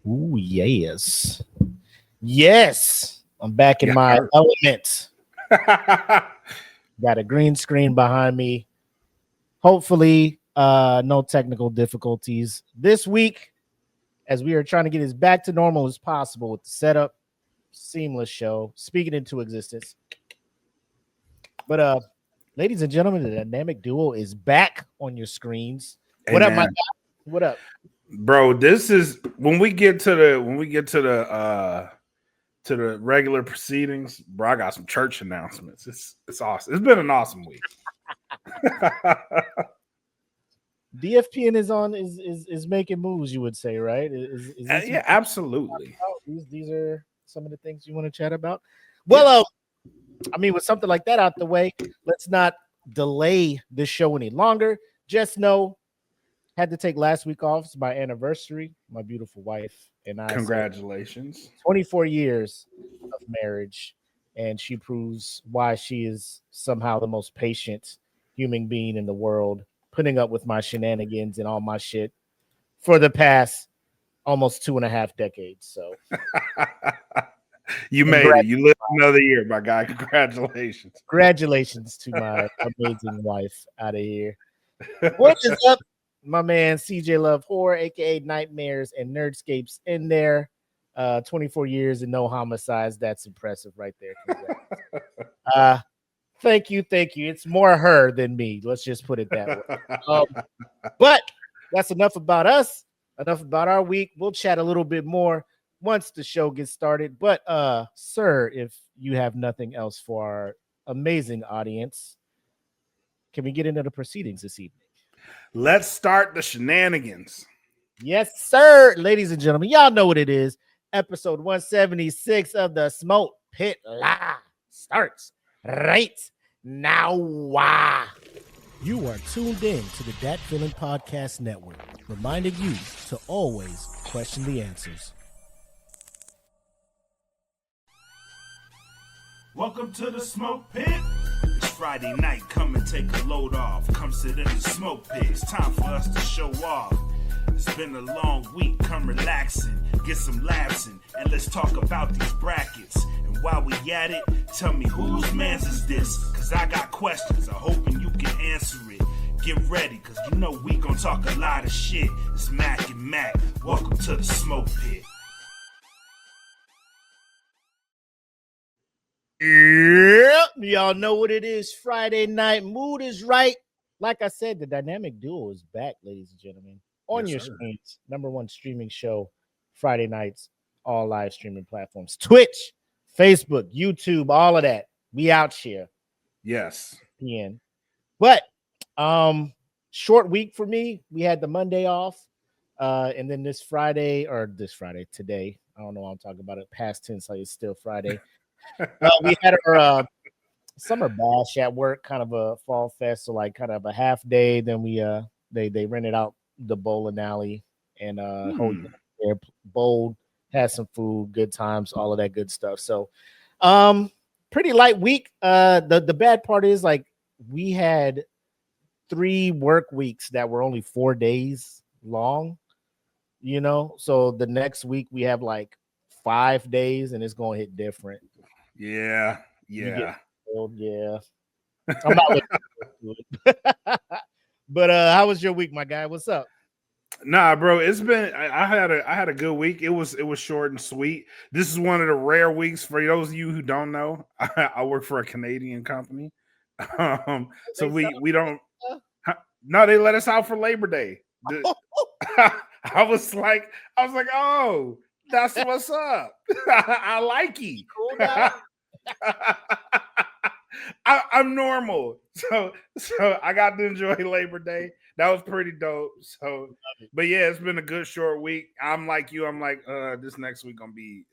Ooh, yes. Yes. I'm back in Yeah. my element. Got a green screen behind me. Hopefully, no technical difficulties this week as we are trying to get as back to normal as possible with the setup. Seamless show, speaking into existence. But ladies and gentlemen, the dynamic duo is back on your screens. Hey, What up, my man. guy? What up? Bro, this is when we get to the regular proceedings, bro. I got some church announcements. It's awesome. It's been an awesome week. DFPN is on is making moves, you would say, right? Is this Yeah, absolutely. these are some of the things you want to chat about? Well, I mean, with something like that out the way, let's not delay this show any longer. Just know, had to take last week off. It's my anniversary. My beautiful wife and I. Congratulations. 24 years of marriage, and she proves why she is somehow the most patient human being in the world, putting up with my shenanigans and all my shit for the past almost 2.5 decades. So You made it. You lived another year, my guy. Congratulations. Congratulations to my amazing wife out of here. What is up, my man CJ Love Horror, aka Nightmares and Nerdscapes in there. 24 years and no homicides. That's impressive right there. Thank you. It's more her than me. Let's just put it that way. But that's enough about us. Enough about our week. We'll chat a little bit more once the show gets started. But sir, if you have nothing else for our amazing audience, can we get into the proceedings this evening? Let's start the shenanigans. Yes, sir. Ladies and gentlemen, y'all know what it is. Episode 176 of the Smoke Pit Live starts right now. Wow. You are tuned in to the Dat Feeling Podcast Network, reminding you to always question the answers. Welcome to the Smoke Pit. It's Friday night, come and take a load off. Come sit in the smoke pit, it's time for us to show off. It's been a long week, come relaxing, get some laughs in, and let's talk about these brackets. And while we at it, tell me whose man's is this? Cause I got questions, I'm hoping you can answer it. Get ready, cause you know we gon' talk a lot of shit. It's Mac and Mac, welcome to the Smoke Pit. Yeah, y'all know what it is. Friday night, mood is right. Like I said, the dynamic duo is back, ladies and gentlemen. On your screens, number one streaming show, Friday nights, all live streaming platforms, Twitch, Facebook, YouTube, all of that. We out here. Yes. PN. But short week for me. We had the Monday off. And then today. I don't know why I'm talking about it. Past tense, like it's still Friday. We had our summer bash at work, kind of a fall fest, so like kind of a half day. Then we they rented out the bowling alley and there bowled, had some food, good times, all of that good stuff. So pretty light week. The bad part is like we had 3 work weeks that were only 4 days long, you know. So the next week we have like 5 days and it's gonna hit different. Yeah. I'm not looking forward to it. But how was your week, my guy? What's up? Nah, bro, it's been I had a good week. It was short and sweet. This is one of the rare weeks for those of you who don't know. I work for a Canadian company. So we don't no, they let us out for Labor Day. I was like, oh, that's what's up. I like it. Cool. I'm normal, so I got to enjoy Labor Day. That was pretty dope. So, but yeah, it's been a good short week. I'm like you. I'm like, this next week gonna be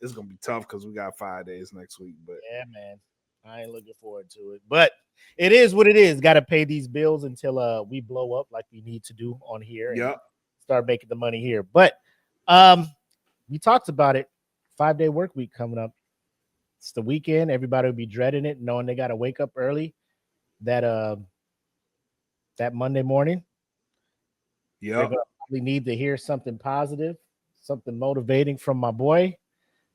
tough because we got 5 days next week. But yeah, man, I ain't looking forward to it. But it is what it is. Got to pay these bills until we blow up like we need to do on here. Yep. Start making the money here. But we talked about it. 5-day work week coming up. It's the weekend. Everybody will be dreading it, knowing they got to wake up early. That Monday morning. Yeah. They're gonna probably need to hear something positive, something motivating from my boy,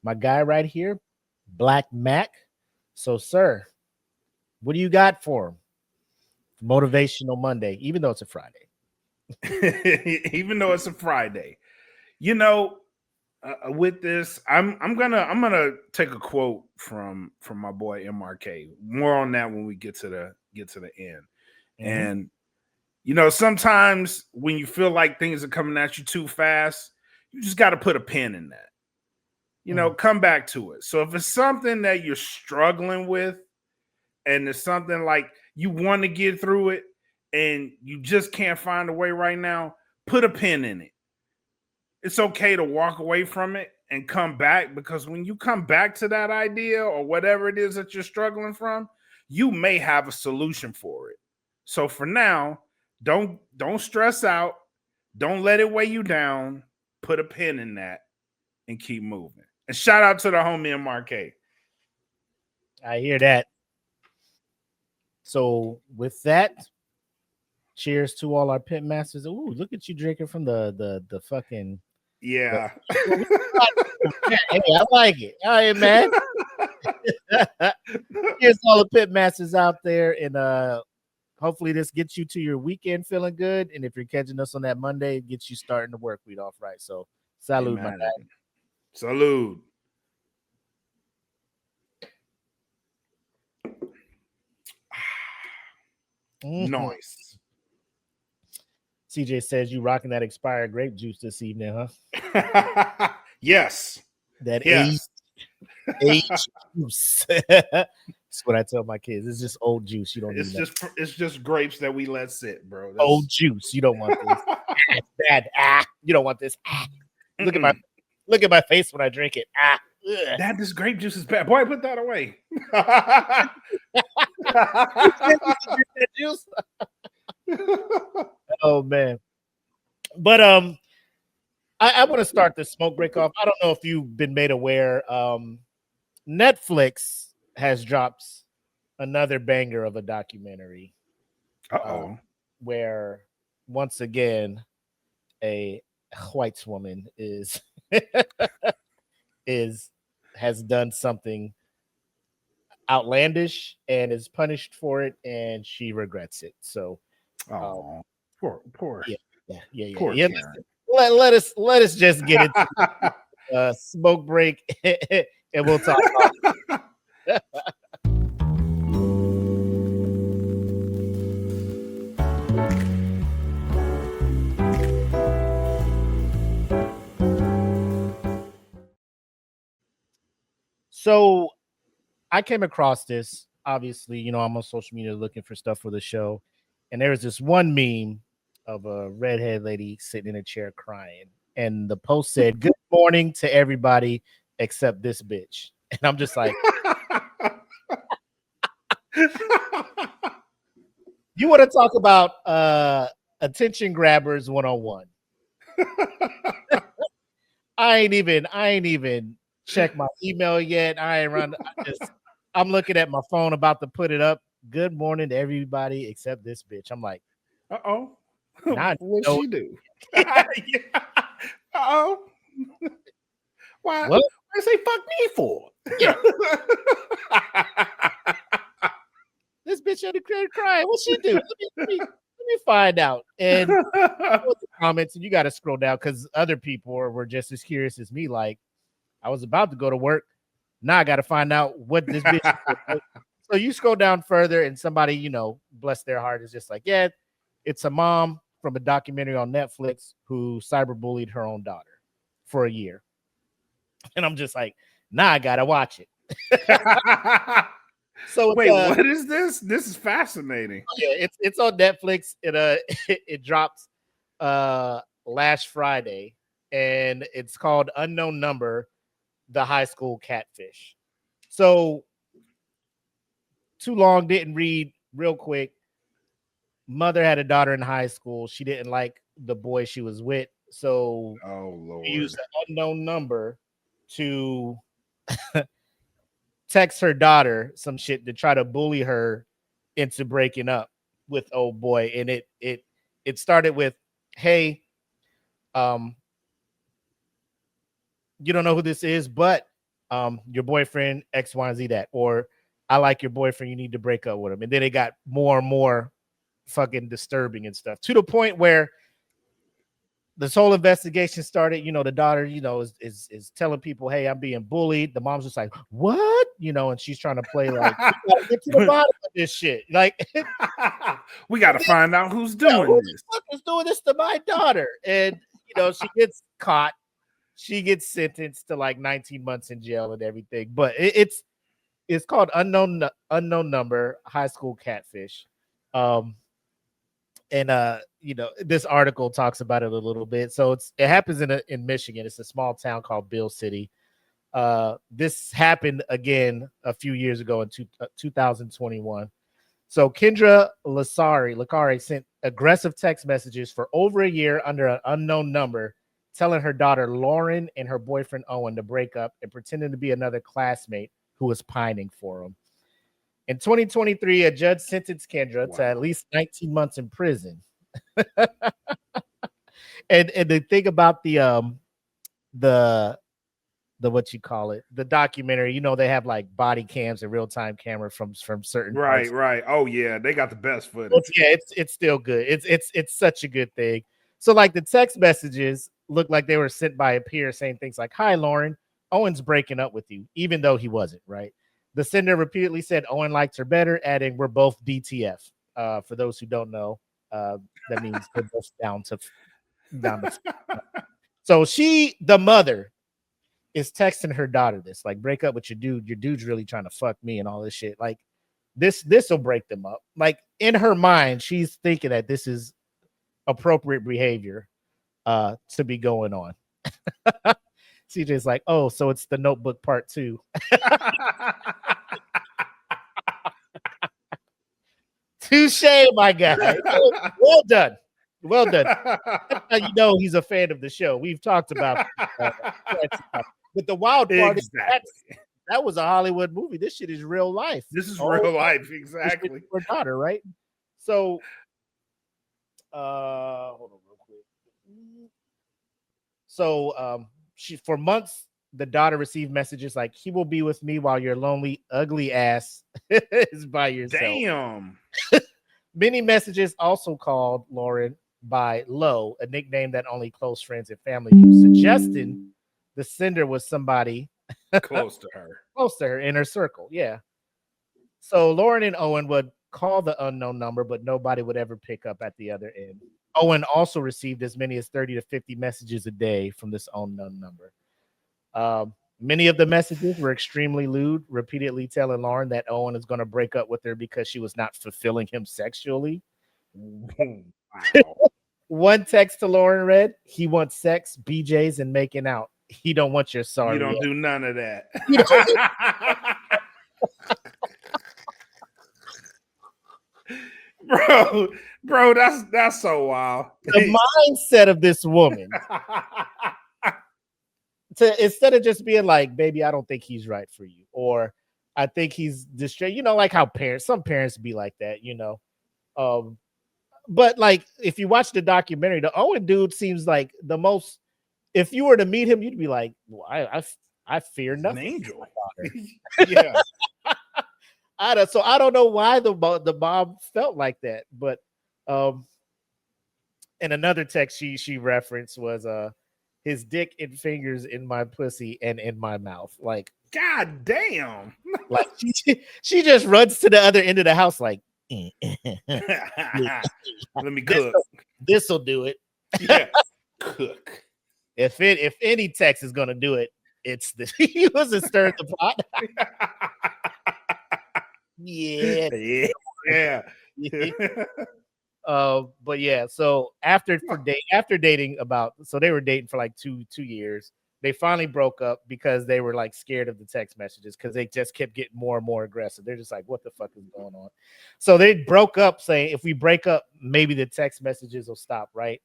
my guy right here, Black Mac. So, sir, what do you got for him? Motivational Monday, even though it's a Friday. Even though it's a Friday, you know, with this, I'm gonna take a quote from my boy MRK. More on that when we get to the end. And you know, sometimes when you feel like things are coming at you too fast, you just got to put a pin in that. You know, come back to it. So if it's something that you're struggling with, and it's something like you want to get through it, and you just can't find a way right now, put a pin in it. It's okay to walk away from it and come back, because when you come back to that idea or whatever it is that you're struggling from, you may have a solution for it. So for now, don't stress out. Don't let it weigh you down. Put a pin in that and keep moving. And shout out to the homie MRK. I hear that. So with that, cheers to all our Pitmasters. Ooh, look at you drinking from the fucking yeah. Hey, I like it. All right, man. Here's all the Pitmasters out there, and hopefully this gets you to your weekend feeling good. And if you're catching us on that Monday, it gets you starting the work week off right. So salute, my guy. Salute. Nice. CJ says you rocking that expired grape juice this evening, huh? Yes. That aged juice. That's what I tell my kids. It's just old juice. You don't need that. It's just grapes that we let sit, bro. Old juice. You don't want this. It's bad. You don't want this. Look at my face when I drink it. Dad, this grape juice is bad. Boy, put that away. Oh man. But I want to start the smoke break off. I don't know if you've been made aware. Netflix has dropped another banger of a documentary. Where once again a white woman has done something outlandish and is punished for it, and she regrets it. So poor yeah. Let us just get into smoke break and we'll talk about it. So I came across this. Obviously, you know, I'm on social media looking for stuff for the show. And there was this one meme of a redhead lady sitting in a chair crying. And the post said, "Good morning to everybody except this bitch." And I'm just like, you want to talk about attention grabbers 101. I ain't even checked my email yet. I'm looking at my phone about to put it up. Good morning to everybody except this bitch. I'm like, what'd she do? Why say fuck me for? Yeah. This bitch on the crib crying. What'd she do? Let me find out. And the comments, and you got to scroll down because other people were just as curious as me. Like, I was about to go to work. Now I got to find out what this bitch did. So you scroll down further, and somebody, you know, bless their heart, is just like, yeah, it's a mom from a documentary on Netflix who cyberbullied her own daughter for a year. And I'm just like, nah, I gotta watch it. So wait, what is this? This is fascinating. Yeah, it's on Netflix. It drops last Friday, and it's called Unknown Number: The High School Catfish. So too long, didn't read. Real quick, mother had a daughter in high school. She didn't like the boy she was with, so she used an unknown number to text her daughter some shit to try to bully her into breaking up with old boy. And it started with, "Hey, you don't know who this is, but your boyfriend X, Y, and Z that, or I like your boyfriend, you need to break up with him. And then it got more and more fucking disturbing and stuff, to the point where this whole investigation started. The daughter, is telling people, hey, I'm being bullied. The mom's just like, what? And she's trying to play like, we gotta get to the bottom of this shit. Like, we got to find out who's who doing the this. fuck is doing this to my daughter? And, she gets caught. She gets sentenced to like 19 months in jail and everything. But it's called Unknown Number, High School Catfish. And this article talks about it a little bit. So it happens in Michigan. It's a small town called Bill City. This happened again a few years ago in 2021. So Kendra Lacari sent aggressive text messages for over a year under an unknown number, telling her daughter Lauren and her boyfriend Owen to break up and pretending to be another classmate who was pining for him. In 2023, a judge sentenced Kendra to at least 19 months in prison. and the thing about the what you call it, the documentary, they have like body cams and real-time camera from certain parts. Right. Oh yeah, they got the best footage. It's still good. It's such a good thing. So like the text messages look like they were sent by a peer saying things like, "Hi Lauren, Owen's breaking up with you," even though he wasn't, right? The sender repeatedly said Owen likes her better, adding, "We're both DTF." For those who don't know, that means they're both down to. So the mother, is texting her daughter this, like, break up with your dude. Your dude's really trying to fuck me and all this shit. Like, this will break them up. Like, in her mind, she's thinking that this is appropriate behavior to be going on. CJ's like, oh, so it's The Notebook Part 2. Touche, my guy. Well done. Well done. That's how you know he's a fan of the show. We've talked about but the wild part is that was a Hollywood movie. This shit is real life. This is real life, exactly. Her daughter, right? So hold on real quick. So for months, the daughter received messages like, "He will be with me while your lonely, ugly ass is by yourself." Damn. Many messages also called Lauren by Lo, a nickname that only close friends and family use, suggesting the sender was somebody close to her in her circle. Yeah. So Lauren and Owen would call the unknown number, but nobody would ever pick up at the other end. Owen also received as many as 30 to 50 messages a day from this unknown number. Many of the messages were extremely lewd, repeatedly telling Lauren that Owen is going to break up with her because she was not fulfilling him sexually. Wow. One text to Lauren read, "He wants sex, BJs, and making out. He don't want your sorry." You don't do none of that. Bro, that's so wild. The mindset of this woman. Instead of just being like, "Baby, I don't think he's right for you," or "I think he's distracted," like how some parents be like that, but like, if you watch the documentary, the Owen dude seems like the most. If you were to meet him, you'd be like, well, I fear nothing. An angel. Yeah. So I don't know why the mom felt like that, but and another text she referenced was his dick and fingers in my pussy and in my mouth. Like, god damn. Like she just runs to the other end of the house like, let me cook. This'll do it. Yeah. Cook. If any text is gonna do it, it's this. He wasn't stirring the pot. Yeah. But yeah, so after dating they were dating for like two years. They finally broke up because they were like scared of the text messages because they just kept getting more and more aggressive. They're just like, what the fuck is going on? So they broke up saying, if we break up, maybe the text messages will stop, right?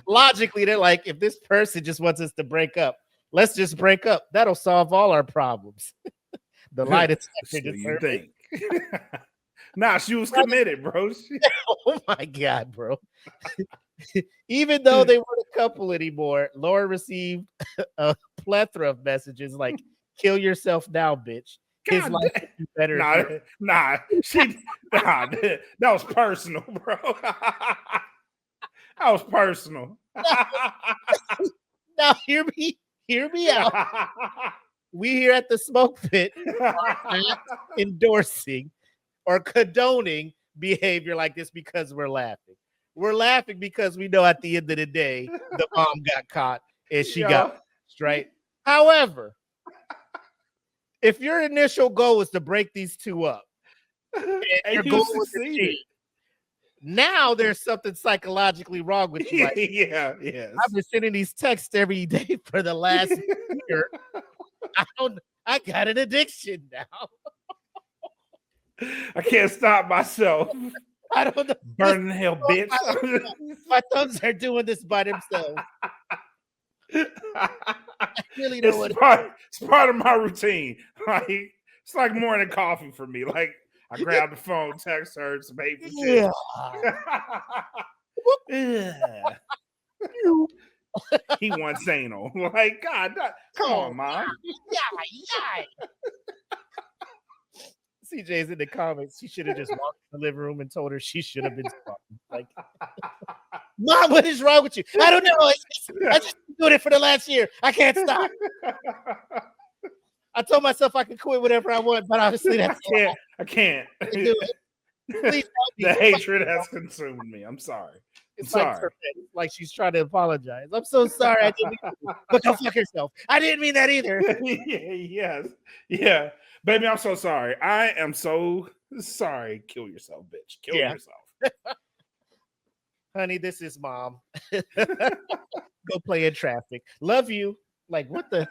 Logically, they're like, if this person just wants us to break up, let's just break up. That'll solve all our problems. The lie detector determined. Nah, she was committed, bro. Oh my god, bro. Even though they weren't a couple anymore, Laura received a plethora of messages like, kill yourself now, bitch. His life would be better. Nah, that was personal, bro. That was personal. Now hear me out. We here at the Smoke Pit are not endorsing or condoning behavior like this because we're laughing. We're laughing because we know at the end of the day, the mom got caught and she got right. However, if your initial goal was to break these two up, and your goal was to cheat, now there's something psychologically wrong with you. Like, yes. I've been sending these texts every day for the last year. I got an addiction now. I can't stop myself. I don't know. Burning in hell, bitch. My thumbs are doing this by themselves. I really know it's part of my routine. Like, it's like morning coffee for me. Like, I grab the phone, text her, some paper. Yeah. He wants anal. Like, God, come on, Mom. Yeah. CJ's in the comments. She should have just walked in the living room and told her she should have been talking. Like, Mom, what is wrong with you? I don't know. I just been doing it for the last year. I can't stop. I told myself I could quit whatever I want, but obviously that's I can't. Do it. Please help me. The hatred has consumed me. I'm sorry. It's like she's trying to apologize. I'm so sorry. I didn't mean to. But go fuck yourself. I didn't mean that either. Yes. Yeah. Baby, I'm so sorry. I am so sorry. Kill yourself, bitch. Kill yourself. Honey, this is Mom. Go play in traffic. Love you. Like, what the?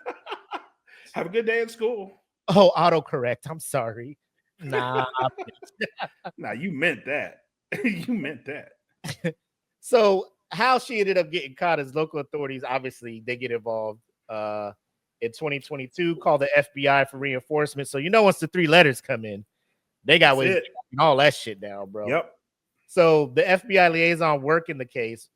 Have a good day at school. Oh, autocorrect. I'm sorry. Nah. Nah, you meant that. You meant that. So how she ended up getting caught is local authorities, obviously, they get involved in 2022, call the FBI for reinforcement. So, once the 3 letters come in, they got ways to all that shit down, bro. Yep. So the FBI liaison working the case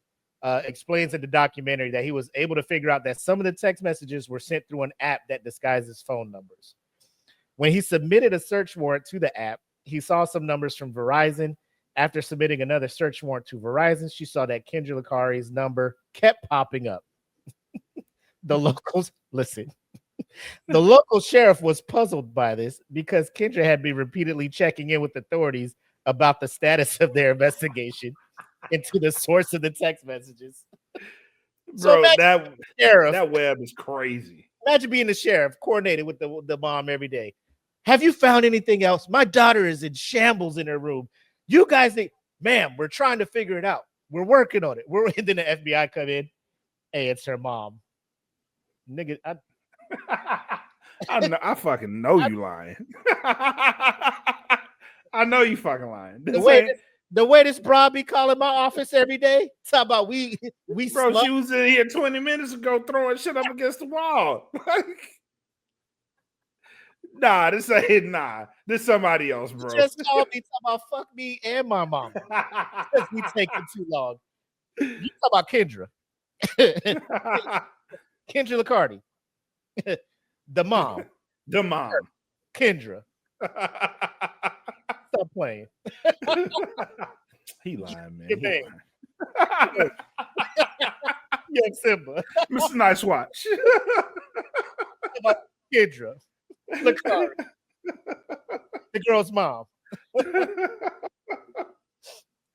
explains in the documentary that he was able to figure out that some of the text messages were sent through an app that disguises phone numbers. When he submitted a search warrant to the app, he saw some numbers from Verizon. After submitting another search warrant to Verizon, she saw that Kendra Licari's number kept popping up. The local sheriff was puzzled by this because Kendra had been repeatedly checking in with authorities about the status of their investigation into the source of the text messages. Bro, that web is crazy. Imagine being the sheriff, coordinated with the mom every day. Have you found anything else? My daughter is in shambles in her room. You guys think, ma'am, we're trying to figure it out. We're working on it. And then the FBI come in. Hey, it's her mom. Nigga, I fucking know you lying. I know you fucking lying. The way this broad be calling my office every day, talk about we bro, she was in here 20 minutes ago throwing shit up against the wall. This somebody else, bro. She just called me talking about fuck me and my mom. Because we taking too long. You talk about Kendra. Kendra Licardi. The mom. Kendra. Stop playing. He lying, man. Young Simba. Mr. Nice Watch. About Kendra Licardi. The girl's mom.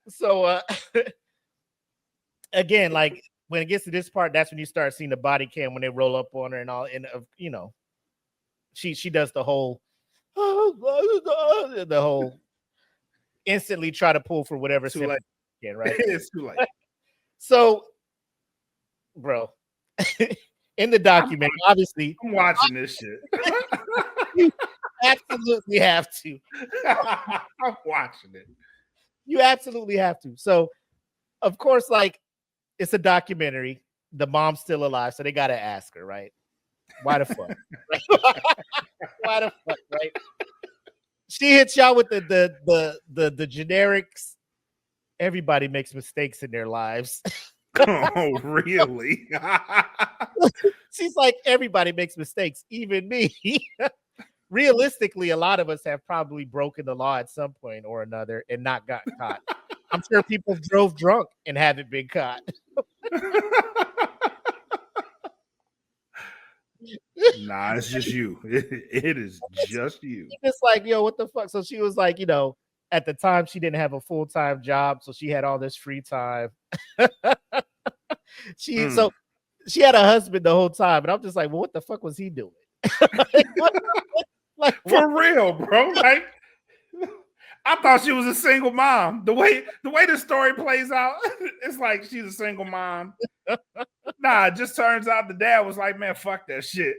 So again, like when it gets to this part, that's when you start seeing the body cam when they roll up on her and all. And she does the whole instantly try to pull for whatever. Too late. Yeah, right. It's too late. So, bro, in the documentary, obviously, I'm watching this shit. You absolutely have to. I'm watching it. You absolutely have to. So, of course, like it's a documentary. The mom's still alive, so they got to ask her, right? Why the fuck? Why the fuck, right? She hits y'all with the generics everybody makes mistakes in their lives. Oh, really? She's like, everybody makes mistakes, even me. Realistically, a lot of us have probably broken the law at some point or another and not got caught. I'm sure people drove drunk and haven't been caught. Nah, it's just you. It is just you. It's like, yo, what the fuck? So she was like, at the time she didn't have a full-time job, so she had all this free time. So she had a husband the whole time, and I'm just like, well, what the fuck was he doing? Like, for real, bro. Like, I thought she was a single mom. The way the story plays out, it's like she's a single mom. Nah, it just turns out the dad was like, man, fuck that shit.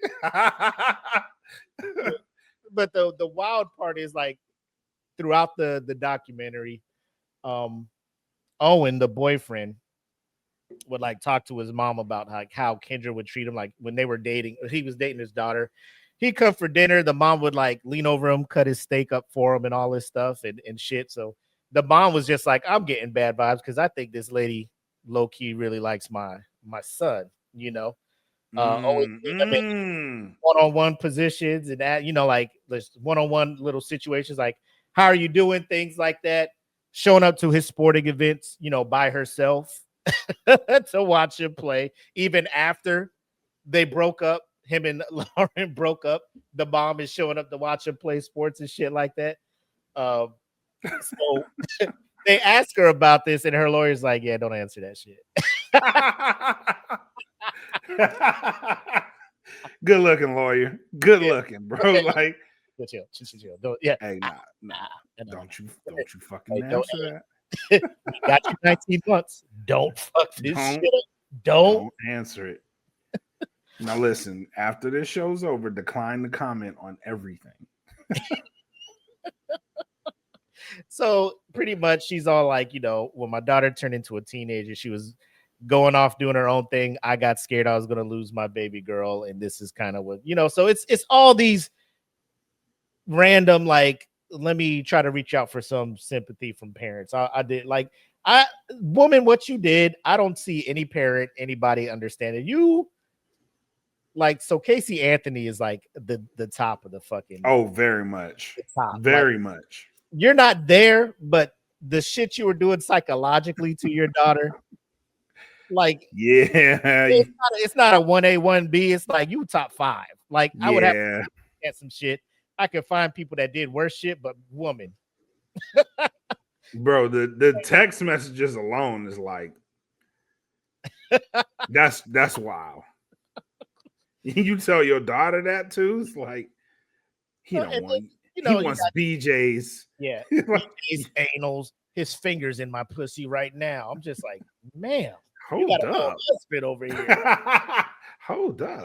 But the wild part is, like, throughout the documentary, Owen, the boyfriend, would like talk to his mom about like how Kendra would treat him, like when they were dating. He was dating his daughter. He'd come for dinner. The mom would like lean over him, cut his steak up for him and all this stuff and shit. So the mom was just like, I'm getting bad vibes because I think this lady low-key really likes my son, always one-on-one positions and that, like there's one-on-one little situations, like how are you doing, things like that, showing up to his sporting events, by herself to watch him play. Even after they broke up, him and Lauren broke up, the mom is showing up to watch him play sports and shit like that. So they ask her about this, and her lawyer's like, yeah, don't answer that shit. Good looking lawyer. Good looking, bro. Like, chill. Don't, yeah. Hey, nah. Don't you fucking don't answer that. We got you 19 months. Don't fuck this shit up. Don't answer it. Now listen, after this show's over, decline to comment on everything. So pretty much she's all like, when my daughter turned into a teenager, she was going off doing her own thing. I got scared I was going to lose my baby girl. And this is kind of what, so it's all these random, like, let me try to reach out for some sympathy from parents. I did woman, what you did, I don't see any parent, anybody understanding you. Like, so Casey Anthony is like the top of the fucking. Oh, very much. Top. Very much. You're not there, but the shit you were doing psychologically to your daughter, like, yeah, it's not a 1A, 1B. It's like you top 5. Like, I would have to get some shit. I could find people that did worse shit, but woman. Bro, the text messages alone is like, that's wild. You tell your daughter that too? It's like, he don't want. He wants BJ's. Yeah, BJ's anals. His fingers in my pussy right now. I'm just like, man, hold you got up, a spit over here. Hold up.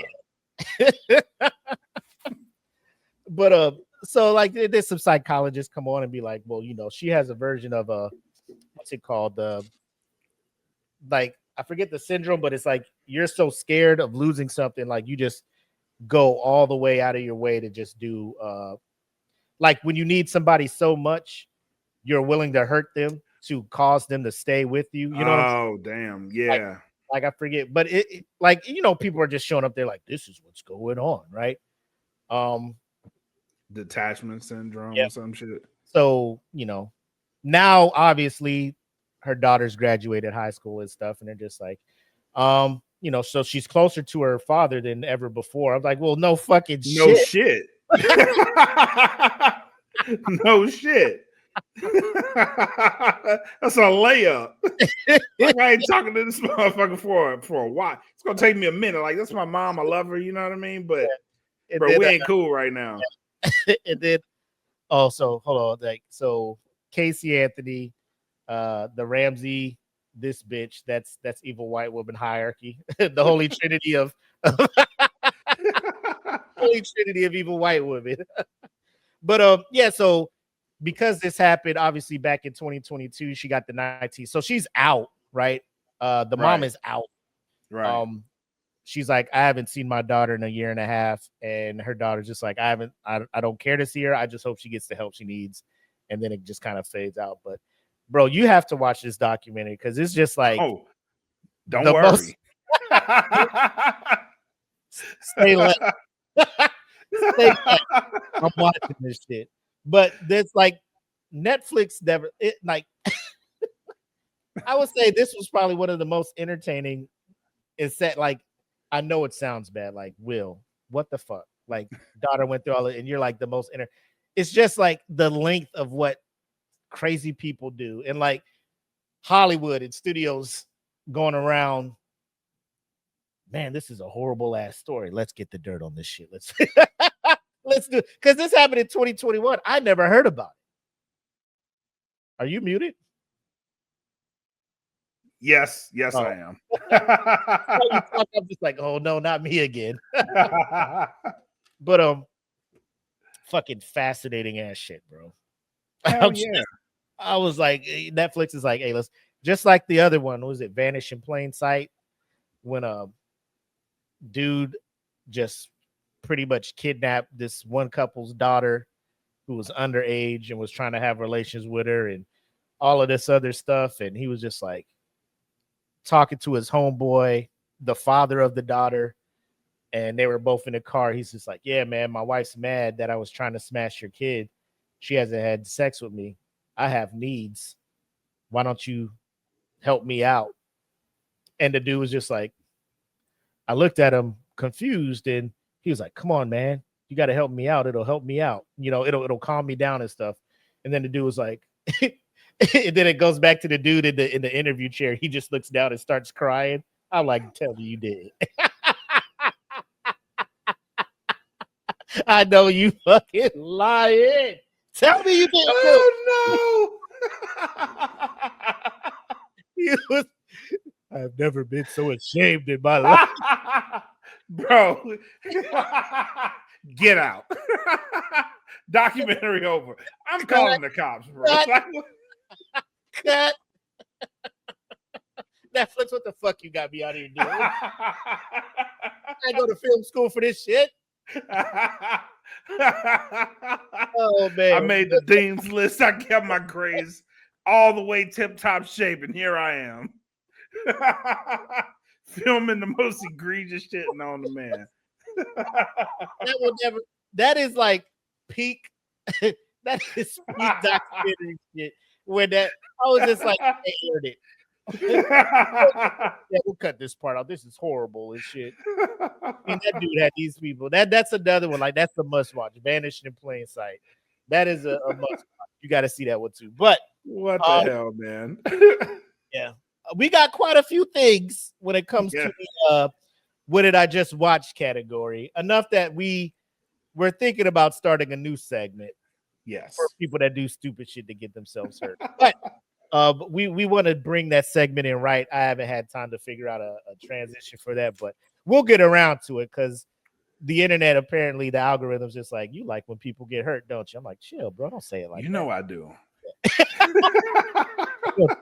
But so like there's some psychologists come on and be like, well, she has a version of what's it called? Like, I forget the syndrome, but it's like you're so scared of losing something, like you just go all the way out of your way to just do like when you need somebody so much, you're willing to hurt them to cause them to stay with you. You know what I'm saying? Damn, yeah. Like I forget, but it like people are just showing up there like, this is what's going on, right? Detachment syndrome or some shit. So, now obviously her daughter's graduated high school and stuff, and they're just like, so she's closer to her father than ever before. I'm like, well, no fucking shit. No shit. No shit. That's a layup. Like, I ain't talking to this motherfucker for a while. It's gonna take me a minute. Like, that's my mom. I love her. You know what I mean? But bro, we ain't cool right now. And then also, hold on, like, so Casey Anthony, the Ramsey, this bitch, that's evil white woman hierarchy, the holy trinity of holy trinity of evil white women. But so because this happened obviously back in 2022, she got the 19, so she's out, right? The mom is out, right? She's like, I haven't seen my daughter in a year and a half, and her daughter's just like, I don't care to see her. I just hope she gets the help she needs, and then it just kind of fades out. But bro, you have to watch this documentary because it's just like, don't the worry. Stay left. Stay left. I'm watching this shit. But there's like Netflix never it like I would say this was probably one of the most entertaining. Is that like I know it sounds bad, like Will, what the fuck? Like daughter went through all it, and you're like the most it's just like the length of what crazy people do, and like Hollywood and studios going around. Man, this is a horrible ass story. Let's get the dirt on this shit. Let's do it. Because this happened in 2021. I never heard about it. Are you muted? Yes, I am. I'm just like, oh no, not me again. But fucking fascinating ass shit, bro. Hell yeah. I was like, Netflix is like, hey, let's just like the other one. Was it Vanish in Plain Sight? When a dude just pretty much kidnapped this one couple's daughter who was underage and was trying to have relations with her and all of this other stuff. And he was just like talking to his homeboy, the father of the daughter, and they were both in the car. He's just like, yeah, man, my wife's mad that I was trying to smash your kid. She hasn't had sex with me. I have needs. Why don't you help me out? And the dude was just like, I looked at him confused, and he was like, come on, man, you got to help me out. It'll help me out. You know, it'll calm me down and stuff. And then the dude was like, and then it goes back to the dude in the interview chair. He just looks down and starts crying. I'm like, tell me you did. I know you fucking lying. Tell me you did. Oh no. I've never been so ashamed in my life. Bro, get out. Documentary over. I'm calling the cops, bro. Cut. Netflix, what the fuck you got me out here doing? I go to film school for this shit. Oh man. I made the dean's list. I kept my grades all the way tip-top shape, and here I am. Filming the most egregious shit known to man. That is like peak. That is peak documentary shit. When that I was just like, I heard it. Yeah, we'll cut this part out. This is horrible and shit. And that dude had these people. That's another one. Like that's a must watch. Vanished in Plain Sight. That is a must watch. You got to see that one too. But what the hell, man? Yeah. We got quite a few things when it comes to the what did I just watch category. Enough that we're thinking about starting a new segment. Yes. For people that do stupid shit to get themselves hurt. But we want to bring that segment in right. I haven't had time to figure out a transition for that, but we'll get around to it because the internet, apparently the algorithm's just like, you like when people get hurt, don't you? I'm like, chill, bro. Don't say it like that. You know I do.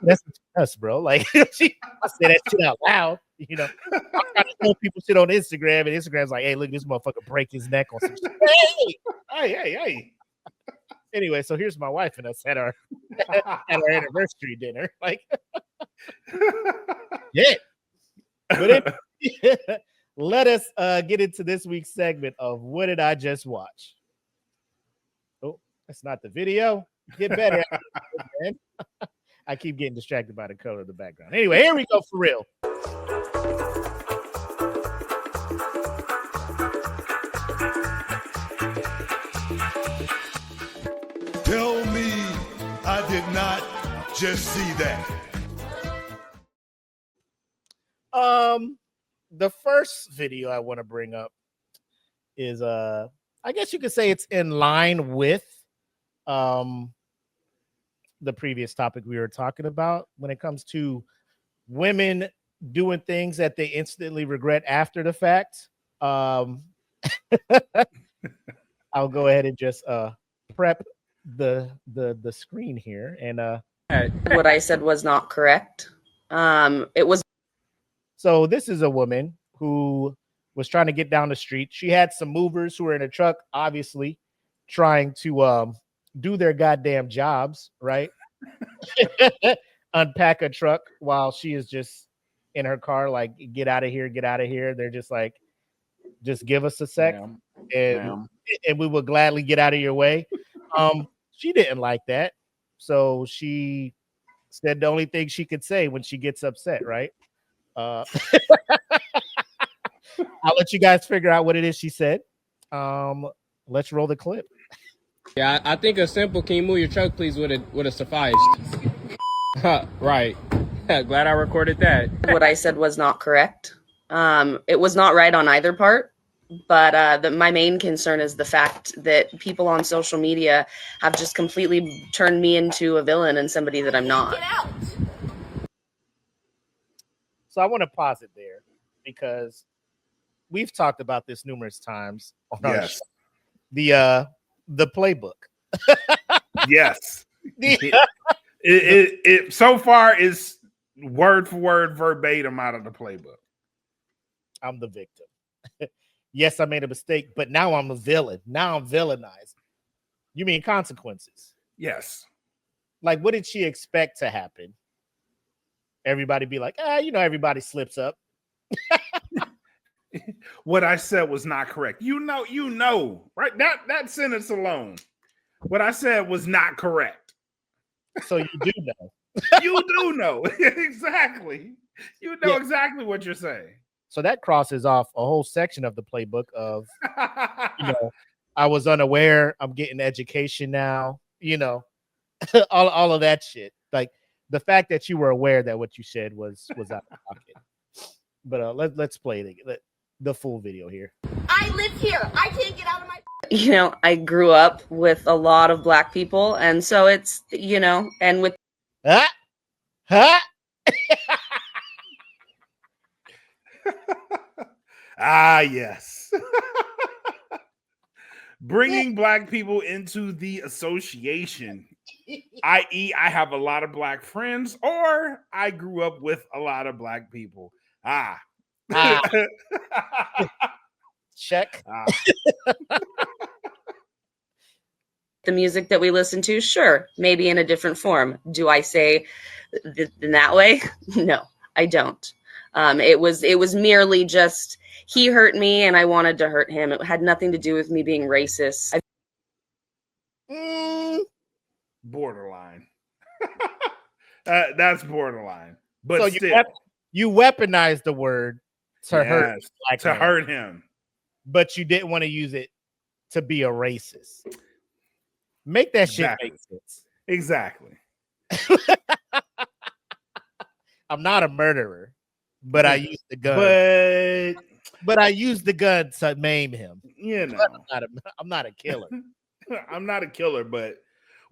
That's us, bro. Like I say that shit out loud. You know, I'm trying to tell people shit on Instagram, and Instagram's like, hey, look, this motherfucker break his neck on some shit. Hey. Anyway, so here's my wife and us at our anniversary dinner. Like, yeah. But let us get into this week's segment of what did I just watch? Oh, that's not the video. Get better at it, man. I keep getting distracted by the color of the background. Anyway, here we go for real. Tell me I did not just see that. The first video I want to bring up is I guess you could say it's in line with the previous topic we were talking about when it comes to women doing things that they instantly regret after the fact. I'll go ahead and just prep the screen here, and what I said was not correct. It was. So this is a woman who was trying to get down the street. She had some movers who were in a truck, obviously trying to do their goddamn jobs, right? unpack a truck while she is just in her car, like, get out of here, get out of here. They're just like, just give us a sec, and we will gladly get out of your way. She didn't like that, so she said the only thing she could say when she gets upset, right? I'll let you guys figure out what it is she said. Let's roll the clip. Yeah, I think a simple "can you move your truck, please" would have sufficed. Right. Glad I recorded that. What I said was not correct. It was not right on either part. But my main concern is the fact that people on social media have just completely turned me into a villain and somebody that I'm not. So I want to pause it there because we've talked about this numerous times on our show. The playbook. Yes. It so far is word for word verbatim out of the playbook. I'm the victim. Yes, I made a mistake, but now I'm a villain. Now I'm villainized. You mean consequences? Yes. Like, what did she expect to happen? Everybody be like, everybody slips up. What I said was not correct. You know, right? That sentence alone. What I said was not correct. So you do know. You do know. Exactly. You know exactly what you're saying. So that crosses off a whole section of the playbook of, I was unaware. I'm getting education now, all of that shit. Like the fact that you were aware that what you said was out of pocket. But let's play the full video here. I live here. I can't get out of my. I grew up with a lot of Black people, and so it's and with. Yes. Bringing Black people into the association, i.e., I have a lot of Black friends, or I grew up with a lot of Black people. Check. The music that we listen to, sure, maybe in a different form. Do I say in that way? No, I don't. It was merely just he hurt me and I wanted to hurt him. It had nothing to do with me being racist. Borderline. That's borderline. But so still, you weaponized the word to hurt him, but you didn't want to use it to be a racist. Make that shit make sense. Exactly. I'm not a murderer, but I used the gun. But I used the gun to maim him. I'm not a killer. I'm not a killer, but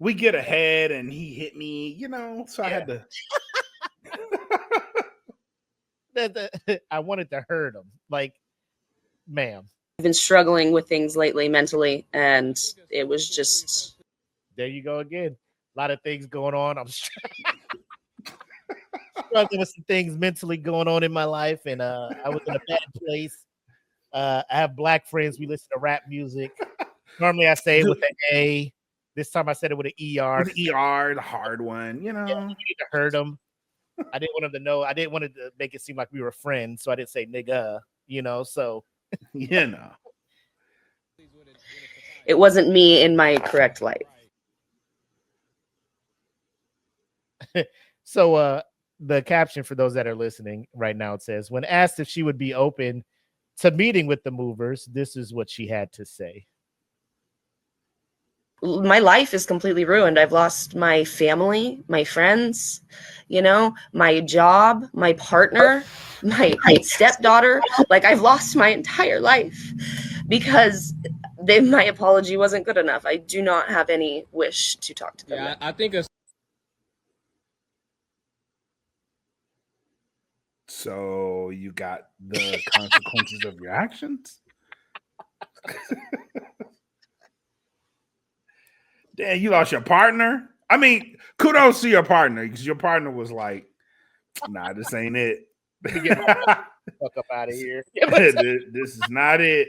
we get ahead and he hit me, so I had to. I wanted to hurt him. Like, ma'am. I've been struggling with things lately mentally, and it was just. There you go again. A lot of things going on. I'm struggling with some things mentally going on in my life, and I was in a bad place. I have Black friends. We listen to rap music. Normally, I say it with an A. This time, I said it with an ER. With ER, the hard one. You need to hurt them. I didn't want them to know. I didn't want to make it seem like we were friends, so I didn't say nigga. So it wasn't me in my correct light. So the caption for those that are listening right now, it says, when asked if she would be open to meeting with the movers, this is what she had to say. My life is completely ruined. I've lost my family, my friends, my job, my partner, my stepdaughter. Like, I've lost my entire life because my apology wasn't good enough. I do not have any wish to talk to them. Yeah, I think So you got the consequences of your actions? Damn, you lost your partner? I mean, kudos to your partner, because your partner was like, nah, this ain't it. Fuck up out of here. This is not it.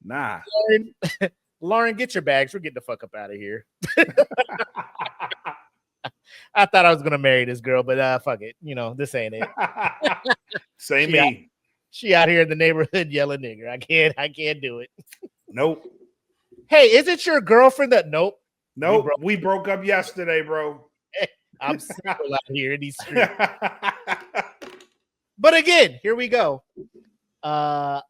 Nah. Lauren, get your bags. We're getting the fuck up out of here. I thought I was gonna marry this girl, but fuck it. You know, this ain't it. Say me. She out here in the neighborhood yelling nigger. I can't do it. Nope. Hey, is it your girlfriend that nope? We broke up yesterday, bro. I'm single out here in these streets. But again, here we go. I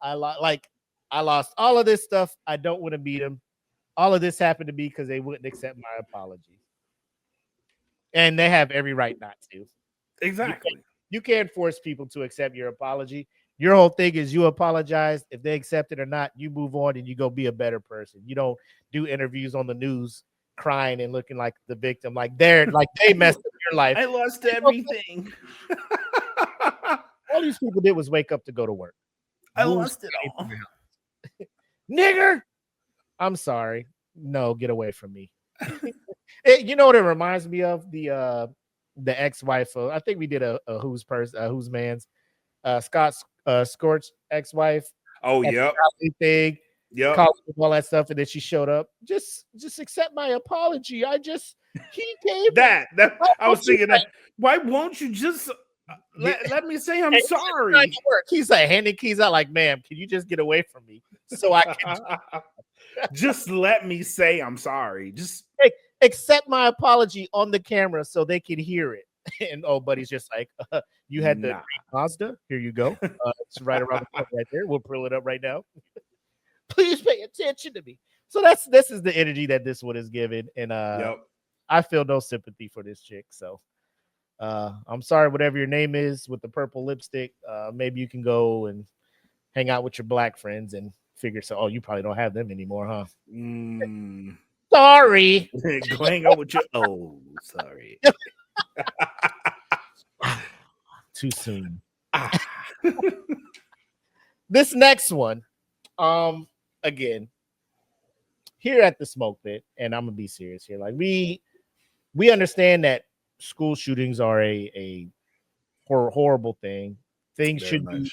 lost all of this stuff. I don't want to meet them. All of this happened to me because they wouldn't accept my apology. And they have every right not to. Exactly. You can't force people to accept your apology. Your whole thing is you apologize. If they accept it or not, you move on and you go be a better person. You don't do interviews on the news crying and looking like the victim. Like they messed up your life. I lost everything. All these people did was wake up to go to work. I lost it all. Nigger. I'm sorry. No, get away from me. You know what it reminds me of? The ex-wife of, I think we did a who's man's Scott Scorch ex-wife. Oh, yep. Thing. Yep. All that stuff, and then she showed up. Just accept my apology. He gave that. I was thinking that. Why won't you just let me say I'm sorry? He's like handing keys out, like, ma'am, can you just get away from me so I can just let me say I'm sorry. Just accept my apology on the camera so they can hear it. And buddy's just like, you had the Mazda. Here you go. It's right around the corner right there. We'll pull it up right now. Please pay attention to me. So this is the energy that this one is given, and I feel no sympathy for this chick. So I'm sorry, whatever your name is with the purple lipstick. Maybe you can go and hang out with your black friends and figure. So, you probably don't have them anymore, huh? Sorry. Go hang out with your. Oh, sorry. Too soon. This next one, again, here at the Smoke Pit, and I'm gonna be serious here. Like we understand that school shootings are a horrible thing. Things should be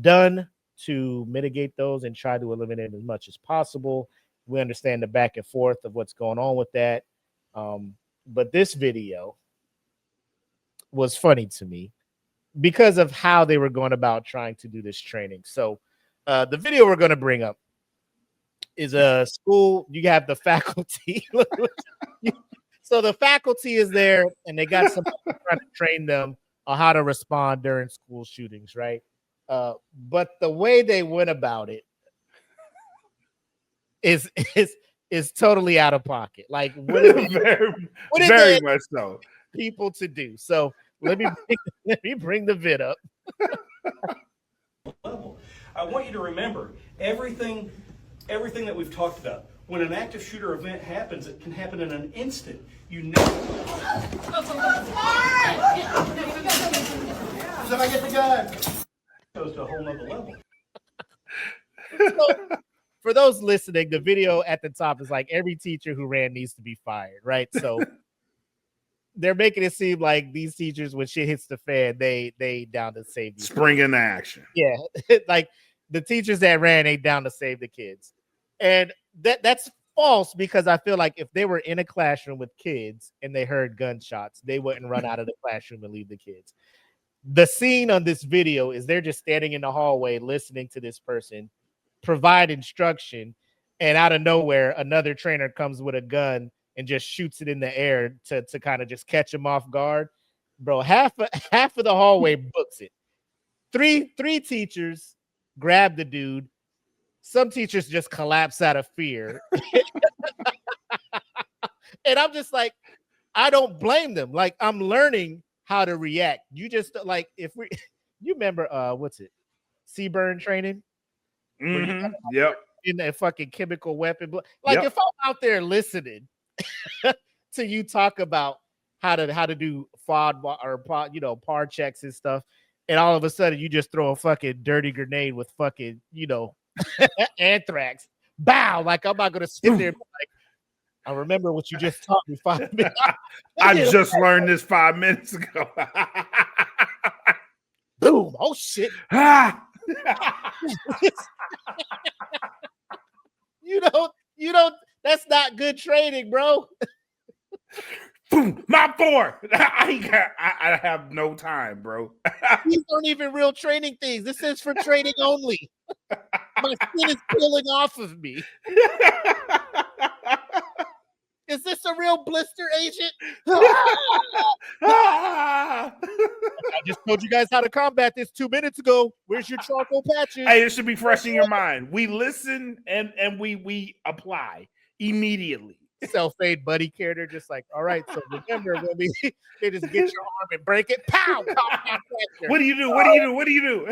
done to mitigate those and try to eliminate as much as possible. We understand the back and forth of what's going on with that. But this video was funny to me because of how they were going about trying to do this training. So the video we're going to bring up is a school. You have the faculty. So the faculty is there and they got somebody trying to train them on how to respond during school shootings, right? But the way they went about it is totally out of pocket. Like what is very much so. People to do. So let me bring the vid up. I want you to remember everything that we've talked about. When an active shooter event happens, it can happen in an instant. You never. Somebody get the gun. Goes to a whole nother level. So, for those listening, the video at the top is like every teacher who ran needs to be fired, right? So they're making it seem like these teachers, when shit hits the fan, they down to save you. Spring into action. Yeah, like the teachers that ran ain't down to save the kids, and that's false because I feel like if they were in a classroom with kids and they heard gunshots, they wouldn't run out of the classroom and leave the kids. The scene on this video is they're just standing in the hallway listening to this person provide instruction, and out of nowhere, another trainer comes with a gun and just shoots it in the air to kind of just catch him off guard. Bro, half of the hallway books it. Three teachers grab the dude. Some teachers just collapse out of fear. And I'm just like, I don't blame them. Like, I'm learning how to react. You just like, you remember, what's it? Seaburn training? Mm-hmm. Yep. In a fucking chemical weapon. Like, if I'm out there listening to you talk about how to do FOD or PAR checks and stuff, and all of a sudden you just throw a fucking dirty grenade with fucking, anthrax. Bow! Like, I'm not gonna sit there and be like, I remember what you just taught me 5 minutes. I just learned this 5 minutes ago. Boom! Oh shit! You don't. That's not good training, bro. Boom, my 4. I have no time, bro. These aren't even real training things. This is for training only. My skin is peeling off of me. Is this a real blister agent? I just told you guys how to combat this 2 minutes ago. Where's your charcoal patches? Hey, it should be fresh in your mind. We listen and we apply immediately. Self-aid buddy character, just like, all right, so remember when they just get your arm and break it, pow! What do you do? What do you do? What do you do?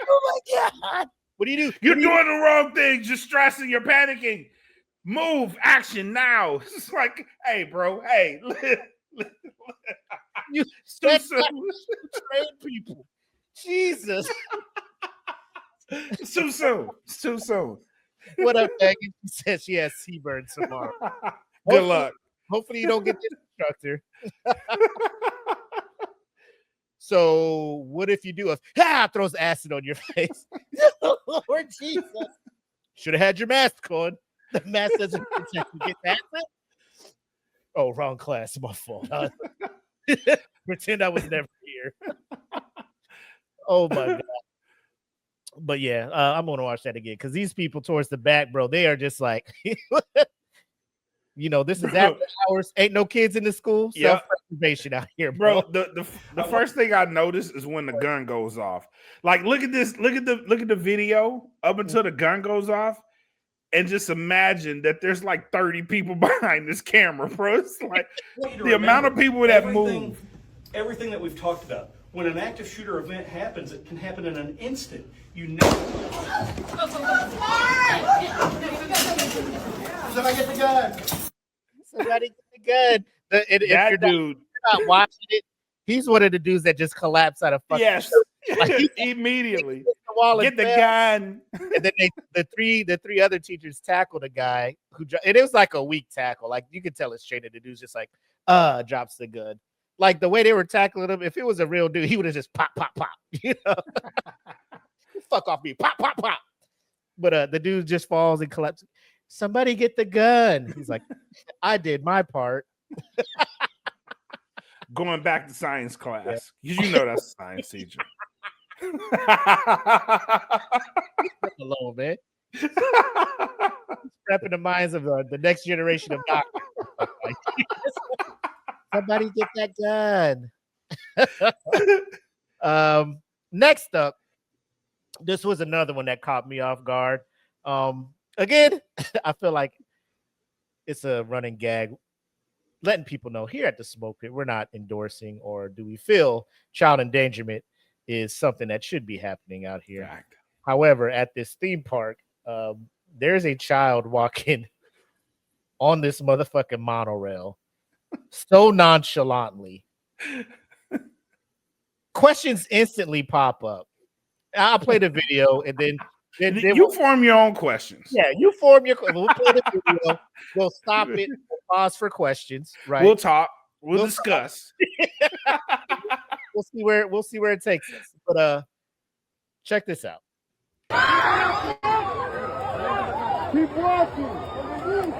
Oh my God. What do you do? You're doing the wrong thing. You're stressing. You're panicking. Move, action now. It's like, hey, bro, hey. You Too train people. Jesus. It's too soon. It's too soon. What up, Megan? She says she has Seaburn tomorrow. Good luck. Hopefully you don't get this instructor. So what if you do throws acid on your face? Lord Jesus. Should have had your mask on. The mask doesn't protect you. Get acid? Oh, wrong class. My fault. Pretend I was never here. Oh my God. But yeah, I'm gonna watch that again because these people towards the back, bro, they are just like, this is after hours. Ain't no kids in the school. Self-preservation out here, bro. The first thing I noticed is when the gun goes off. Like, look at this. Look at the video up until the gun goes off, and just imagine that there's like 30 people behind this camera, bro. It's like the amount of people that move. Everything that we've talked about. When an active shooter event happens, it can happen in an instant. You know. Somebody get the gun. Somebody get the gun. If you're not watching it, he's one of the dudes that just collapsed out of fucking. Yes, like, immediately. Get the gun. And then the three other teachers tackled a guy and it was like a weak tackle. Like you could tell it's training. The dude's just like, drops the gun. Like the way they were tackling him, if it was a real dude, he would have just pop. Fuck off me, pop. But the dude just falls and collapses. Somebody get the gun. He's like, I did my part. Going back to science class. You know that's a science teacher. Alone, man. Prepping the minds of the next generation of doctors. Somebody get that gun. Next up, this was another one that caught me off guard. Again, I feel like it's a running gag, letting people know here at the Smoke Pit, we're not endorsing or do we feel child endangerment is something that should be happening out here. Right. However, at this theme park, there's a child walking on this motherfucking monorail so nonchalantly. Questions instantly pop up. I'll play the video and then you form your own questions. Yeah, you form your. We'll play the video. We'll stop it. We'll pause for questions. Right. We'll talk. We'll discuss. We'll see where it takes us. But check this out. Keep walking.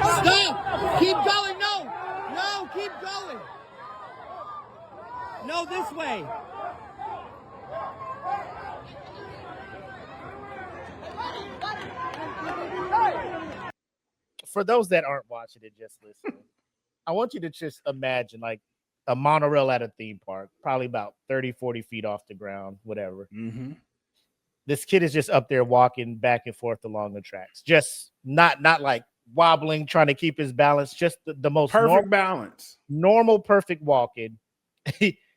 Stop! Keep going! No, keep going! No, this way! For those that aren't watching it, just listening, I want you to just imagine like a monorail at a theme park, probably about 30, 40 feet off the ground, whatever. Mm-hmm. This kid is just up there walking back and forth along the tracks, just not like wobbling, trying to keep his balance, just the most perfect balance, normal, perfect walking.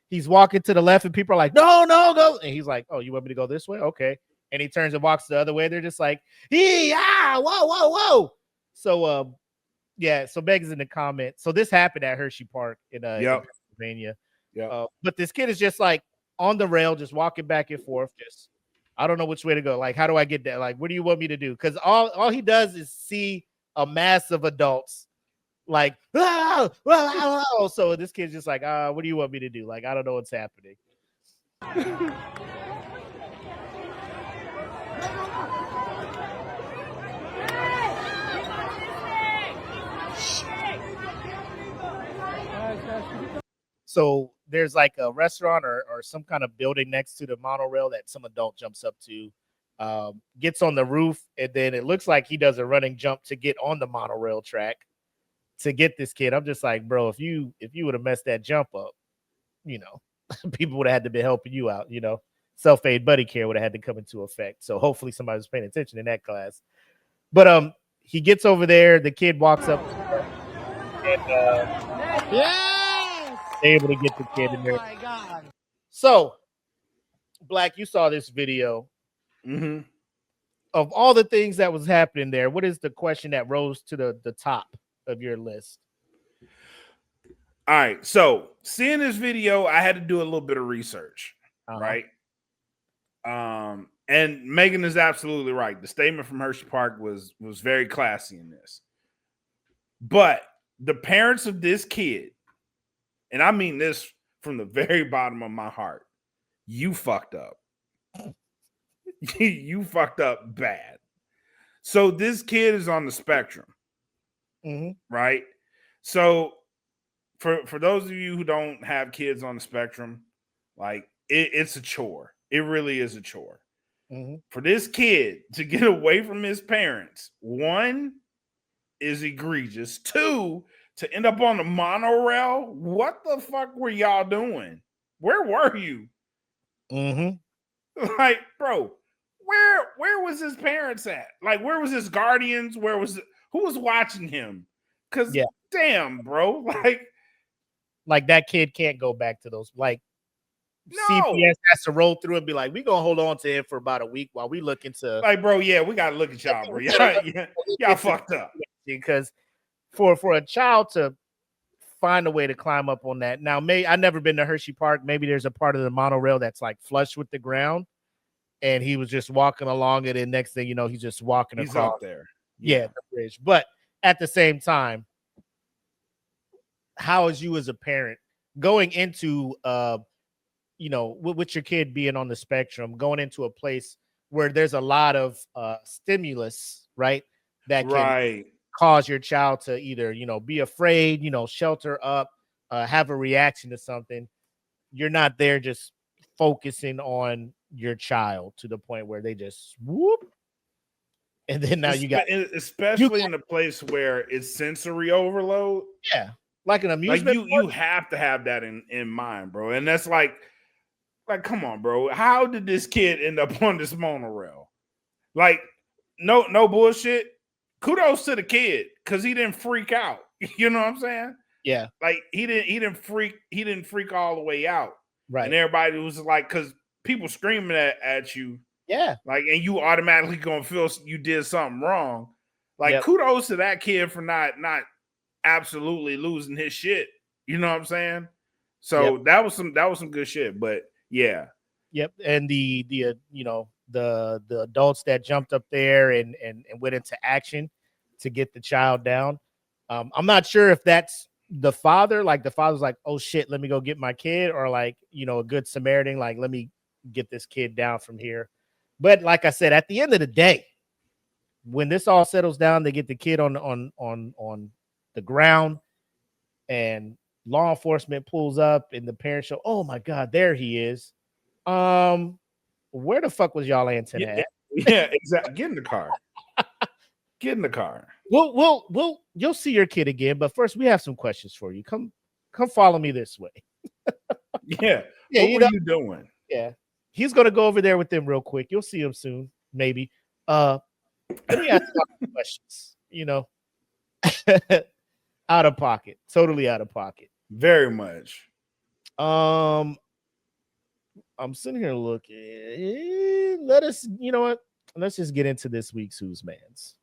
He's walking to the left, and people are like, "No, go!" And he's like, "Oh, you want me to go this way? Okay." And he turns and walks the other way. They're just like, whoa. So, yeah. So Meg is in the comment. So this happened at Hershey Park in Pennsylvania. Yeah. But this kid is just like on the rail, just walking back and forth. Just, I don't know which way to go. Like, how do I get there? Like, what do you want me to do? Because all he does is see a mass of adults like, "Ah, ah, ah, ah." So this kid's just like, what do you want me to do? Like, I don't know what's happening. So there's like a restaurant or some kind of building next to the monorail that some adult jumps up to, gets on the roof, and then it looks like he does a running jump to get on the monorail track to get this kid. I'm just like, bro, if you would have messed that jump up, you know, people would have had to be helping you out, you know. Self-aid buddy care would have had to come into effect. So hopefully somebody was paying attention in that class. But he gets over there, the kid walks up and Yes! able to get the kid in there. Oh my God. So, Black, you saw this video. Mm-hmm. Of all the things that was happening there, what is the question that rose to the top of your list? All right. So, seeing this video, I had to do a little bit of research, right? And Megan is absolutely right. The statement from Hershey Park was very classy in this. But the parents of this kid, and I mean this from the very bottom of my heart, you fucked up. You fucked up bad. So this kid is on the spectrum, right? So for those of you who don't have kids on the spectrum, like it's a chore. It really is a chore. For this kid to get away from his parents, one, is egregious. Two, to end up on the monorail. What the fuck were y'all doing? Where were you? Like, bro, where was his parents at? Like, where was his guardians? Who was watching him? Because damn, bro, like that kid can't go back to those. Like, no. CPS has to roll through and be like, we gonna hold on to him for about a week while we look into. Like, bro, yeah, we gotta look at y'all, bro. Y'all fucked up. Because for a child to find a way to climb up on that. Now, I've never been to Hershey Park. Maybe there's a part of the monorail that's like flush with the ground, and he was just walking along it, and next thing you know, he's just walking across up there. Yeah, the bridge. But at the same time, how is you as a parent going into you know, with your kid being on the spectrum, going into a place where there's a lot of stimulus, right? That can cause your child to either, you know, be afraid, you know, shelter up, have a reaction to something. You're not there just focusing on your child to the point where they just whoop. And then now you got, especially in a place where it's sensory overload. Yeah. Like an amusement. Like you have to have that in mind, bro. And that's like, come on, bro. How did this kid end up on this monorail? Like, no bullshit. Kudos to the kid because he didn't freak out. You know what I'm saying? Yeah. Like he didn't freak all the way out. Right. And everybody was like, because people screaming at you. Yeah. Like, and you automatically gonna feel you did something wrong. Like, kudos to that kid for not absolutely losing his shit. You know what I'm saying? So that was some good shit. But yeah. Yep. And the you know, the adults that jumped up there and went into action to get the child down. I'm not sure if that's the father, like the father's like, oh shit, let me go get my kid, or like, you know, a good Samaritan, like, let me get this kid down from here. But like I said, at the end of the day, when this all settles down, they get the kid on the ground, and law enforcement pulls up, and the parents show, oh my God, there he is. Where the fuck was y'all antenna at? Yeah, exactly. Get in the car. Get in the car. You'll see your kid again, but first we have some questions for you. Come follow me this way. Yeah. What were you doing? Yeah. He's gonna go over there with them real quick. You'll see him soon, maybe. Let me ask you some questions. You know, out of pocket, totally out of pocket. Very much. I'm sitting here looking. You know what? Let's just get into this week's Who's Mans.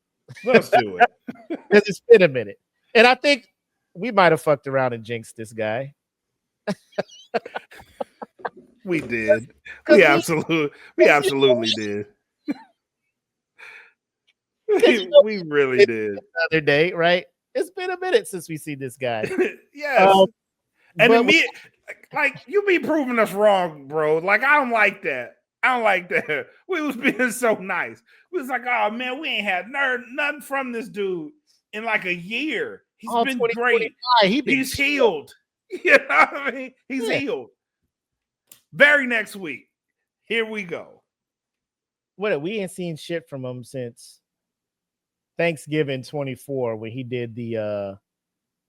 Let's do it. Because it's been a minute. And I think we might have fucked around and jinxed this guy. We did. We absolutely did. We really did. The other day, right? It's been a minute since we see this guy. Yes. And but me, like you be proving us wrong, bro. Like I don't like that. I don't like that. We was being so nice. We was like, oh man, we ain't had nothing from this dude in like a year. He's been great. He's healed. You know what I mean? He's healed. Very next week. Here we go. What we ain't seen shit from him since Thanksgiving 24 when he did the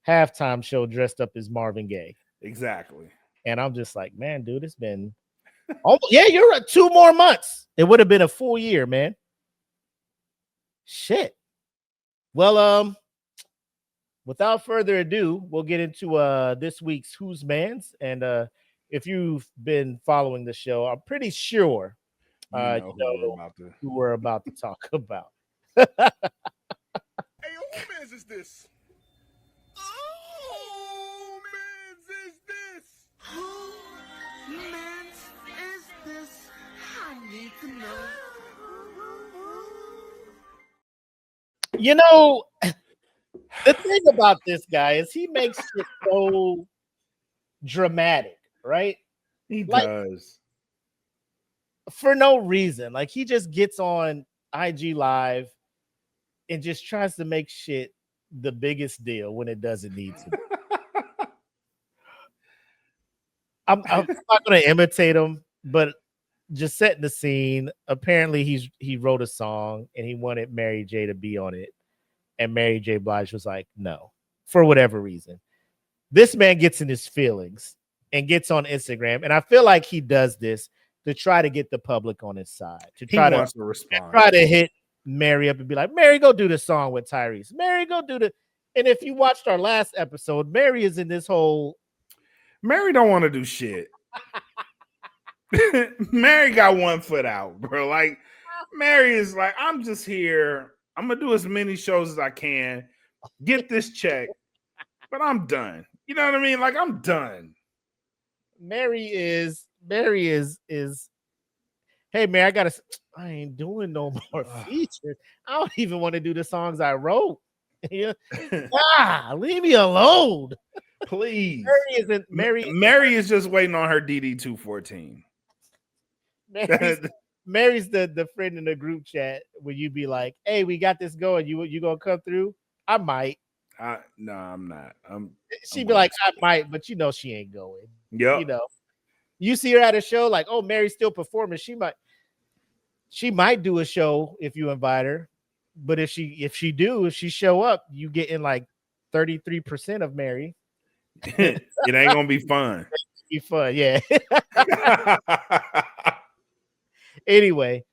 halftime show dressed up as Marvin Gaye. Exactly. And I'm just like, man, dude, it's been you're right. 2 more months. It would have been a full year, man. Shit. Well, without further ado, we'll get into this week's Who's Mans. And if you've been following the show, I'm pretty sure you know who we're about to talk about. Hey, who mans is this? Who mans is this? Who mans is this? I need to know. You know, the thing about this guy is he makes it so dramatic, right? He does. For no reason. Like he just gets on IG Live and just tries to make shit the biggest deal when it doesn't need to. I'm not going to imitate him, but just setting the scene. Apparently, he wrote a song and he wanted Mary J to be on it, and Mary J. Blige was like, no, for whatever reason. This man gets in his feelings and gets on Instagram, and I feel like he does this to try to get the public on his side, to try to hit Mary up and be like, Mary, go do the song with Tyrese. Mary, go do the. And if you watched our last episode, Mary is in this whole. Mary don't want to do shit. Mary got one foot out, bro. Like Mary is like, I'm just here. I'm gonna do as many shows as I can, get this check, but I'm done. You know what I mean? Like I'm done. Mary is. Hey, Mary, I ain't doing no more features. I don't even want to do the songs I wrote. Leave me alone, please. Mary is just waiting on her DD 214. Mary's the friend in the group chat where you be like, "Hey, we got this going. You gonna come through?" I might. No, I'm not. She'd be like, "I might," but you know she ain't going. Yeah, you know. You see her at a show, like, "Oh, Mary's still performing." She might do a show if you invite her, but if she show up, you get in like 33% of Mary. It ain't gonna be fun. Be fun, yeah. Anyway,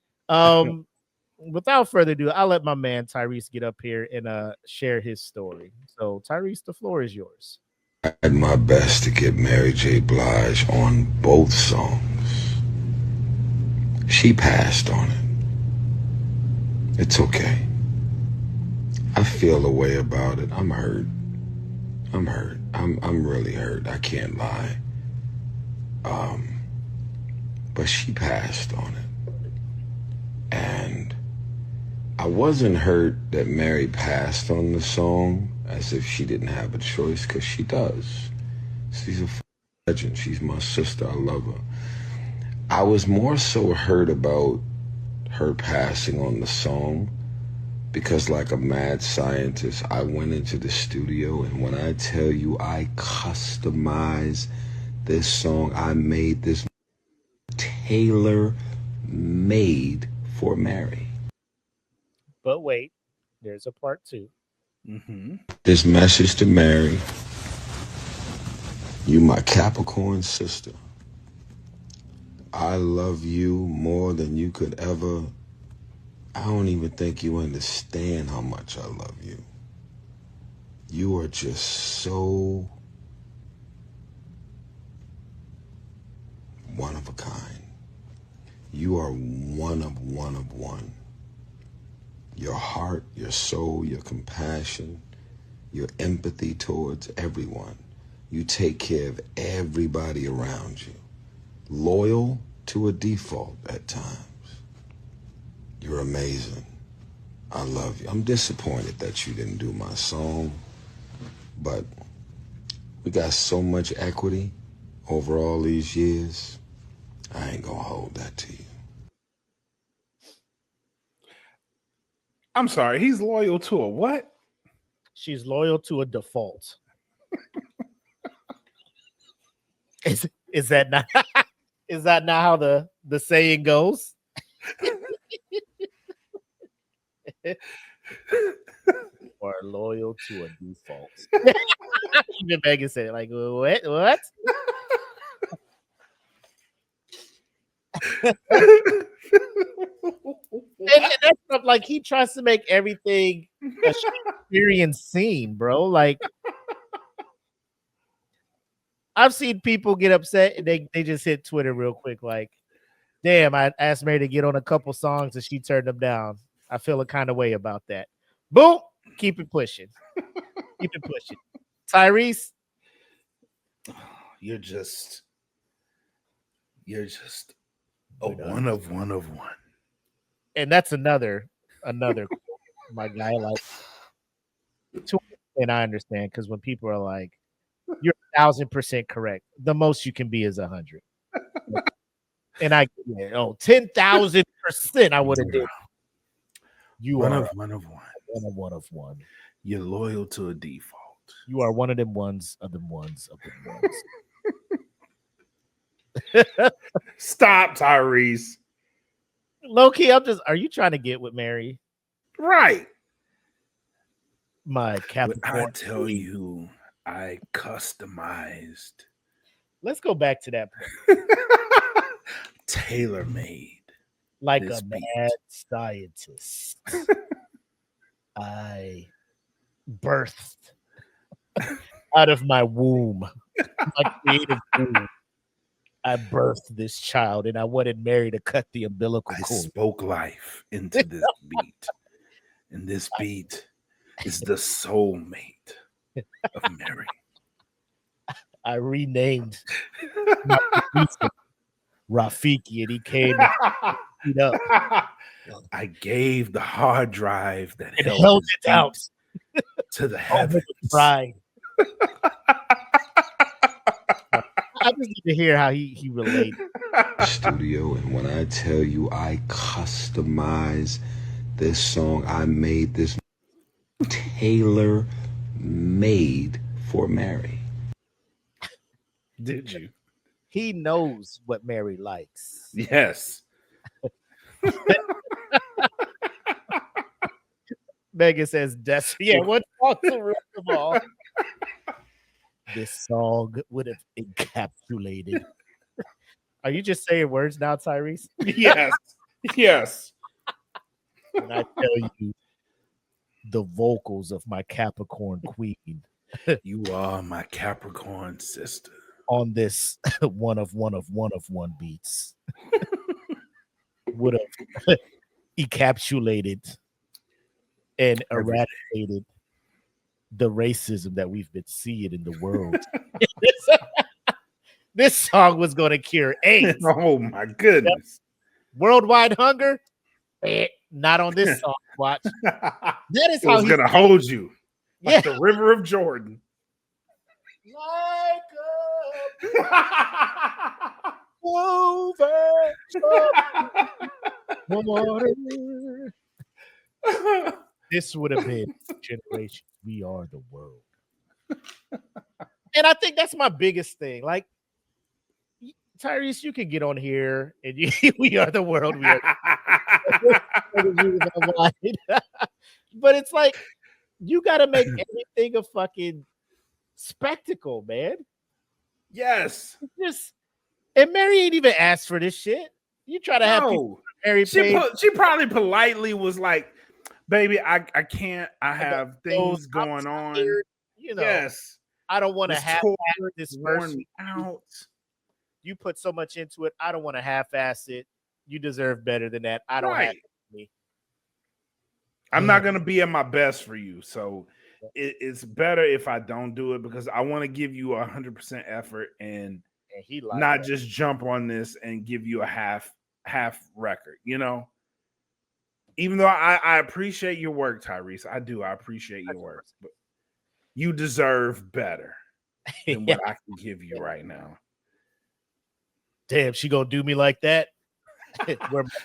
without further ado, I'll let my man Tyrese get up here and share his story. So, Tyrese, the floor is yours. I did my best to get Mary J. Blige on both songs. She passed on it. It's okay. I feel a way about it. I'm hurt. I'm really hurt. I can't lie. But she passed on it. And I wasn't hurt that Mary passed on the song as if she didn't have a choice, because she does. She's a legend. She's my sister. I love her. I was more so hurt about her passing on the song because, like a mad scientist, I went into the studio, and when I tell you I customized this song, I made this tailor-made for Mary. But wait, there's a part 2. Mm-hmm. This message to Mary: you my Capricorn sister. I love you more than you could ever. I don't even think you understand how much I love you. You are just so one of a kind. You are one of one. Your heart, your soul, your compassion, your empathy towards everyone. You take care of everybody around you. Loyal to a default at times. You're amazing. I love you. I'm disappointed that you didn't do my song. but we got so much equity over all these years. I ain't gonna hold that to you. I'm sorry, he's loyal to a what? She's loyal to a default. Is that not is that not how the saying goes? Or loyal to a default. Even Megan said it like, what? And that's stuff, like he tries to make everything a Shakespearean scene, bro. Like I've seen people get upset and they just hit Twitter real quick, like, damn, I asked Mary to get on a couple songs and she turned them down. I feel a kind of way about that. Boom, keep it pushing. Keep it pushing. Tyrese, you're just a one of one. And that's another my guy, like, and I understand, because when people are like, you're 1,000% correct, the most you can be is 100. And I get, 10,000% I would have did. You one are of one. One of one. You're loyal to a default. You are one of them ones of them ones of them ones. Stop, Tyrese. Low-key, are you trying to get with Mary? Right. My Capricorn. I tell you, I customized. Let's go back to that point. Tailor-made. Like a mad scientist. I birthed out of my womb, my creative womb. I birthed this child, and I wanted Mary to cut the umbilical cord. I spoke life into this beat, and this beat is the soulmate of Mary. I renamed my producer Rafiki, and he came and up. I gave the hard drive that held it out to the heavens. Pride. I just need to hear how he relates. Studio, and when I tell you I customize this song, I made this tailor-made for Mary. Did you? He knows what Mary likes. Yes. Megan says, what song first of all? This song would have encapsulated. Are you just saying words now, Tyrese? Yes. Yes. And I tell you, the vocals of my Capricorn queen. You are my Capricorn sister. On this one of one beats. Would have encapsulated and eradicated the racism that we've been seeing in the world. This song was going to cure AIDS. Oh my goodness. Worldwide hunger? Not on this song. Watch. That is how he's going to hold you. Like the river of Jordan. Like over water. This would have been generation. We are the world. And I think that's my biggest thing. Like, Tyrese, you can get on here and we are the world. We are but it's like, you got to make everything a fucking spectacle, man. Yes. And Mary ain't even asked for this shit. You try to have Mary she probably politely was like, baby, I can't. I have things going on. You know, yes. I don't want to have this worn me out. You put so much into it. I don't want to half-ass it. You deserve better than that. I don't have me. I'm not gonna be at my best for you. So it's better if I don't do it, because I want to give you 100% effort and he not just jump on this and give you a half record, you know. Even though I appreciate your work, Tyrese, I do. I appreciate your work. You deserve better than what I can give you right now. Damn, she gonna do me like that?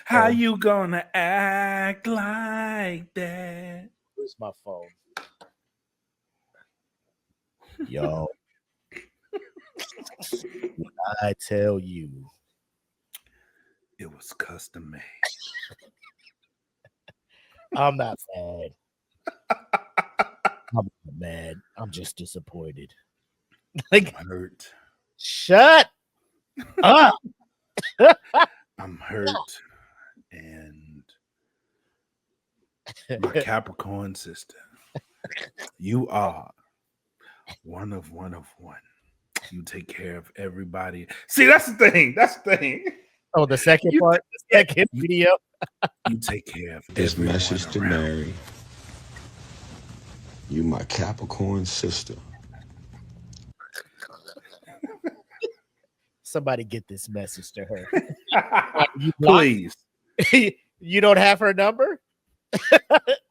How you gonna act like that? Where's my phone? Yo, I tell you, it was custom made. I'm not mad. I'm not mad. I'm just disappointed. Like, I'm hurt. Shut up. I'm hurt. And my Capricorn sister, you are one of one. You take care of everybody. See, that's the thing. Oh, the second part, the second video. You take care of This everyone message to around. Mary. You my Capricorn sister. Somebody get this message to her. Please. You don't have her number?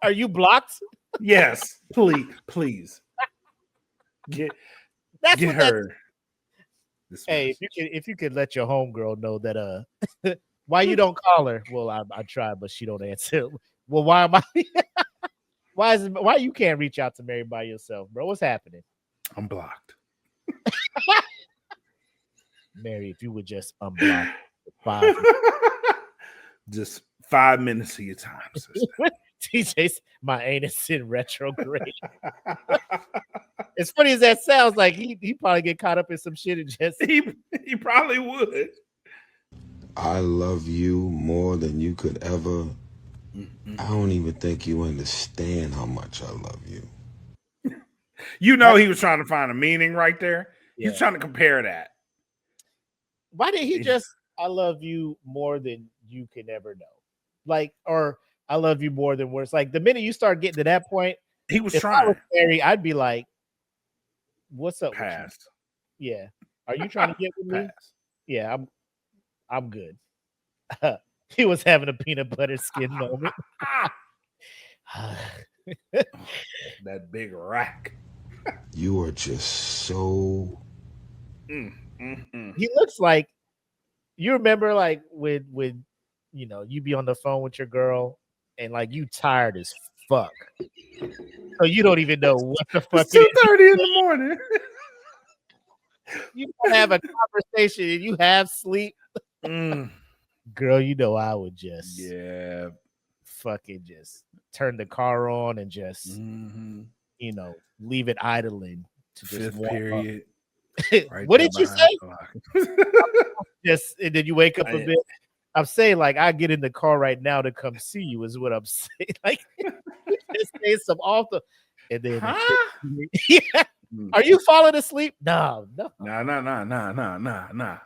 Are you blocked? Yes, please. Get her. Hey, if you could let your homegirl know that why you don't call her? Well, I tried, but she don't answer. Well, why am I why you can't reach out to Mary by yourself, bro? What's happening? I'm blocked. Mary, if you would just unblock 5 just 5 minutes of your time, sister. TJ's my anus in retrograde. As funny as that sounds, like he probably get caught up in some shit and just he probably would. I love you more than you could ever. I don't even think you understand how much I love you. You know he was trying to find a meaning right there. Yeah. He's trying to compare that. Why did he just I love you more than you can ever know? Like, or I love you more than words. Like the minute you start getting to that point, he was if trying. I was Mary, I'd be like, what's up? Pass. With you? Yeah. Are you trying to get with me? Pass. Yeah, I'm good. He was having a peanut butter skin moment. That big rack. You are just so. He looks like, you remember like when you know you be on the phone with your girl and like you tired as fuck, so you don't even know what the fuck. It's 2:30 in the morning. You don't have a conversation and you have sleep. Girl, you know I would just fucking just turn the car on and just you know leave it idling to just Fifth period. Right. What did you say? Just and then you wake up a bit. I'm saying like I get in the car right now to come see you is what I'm saying. Like just say some off the and then yeah. Are you falling asleep? No. Nah. Nah.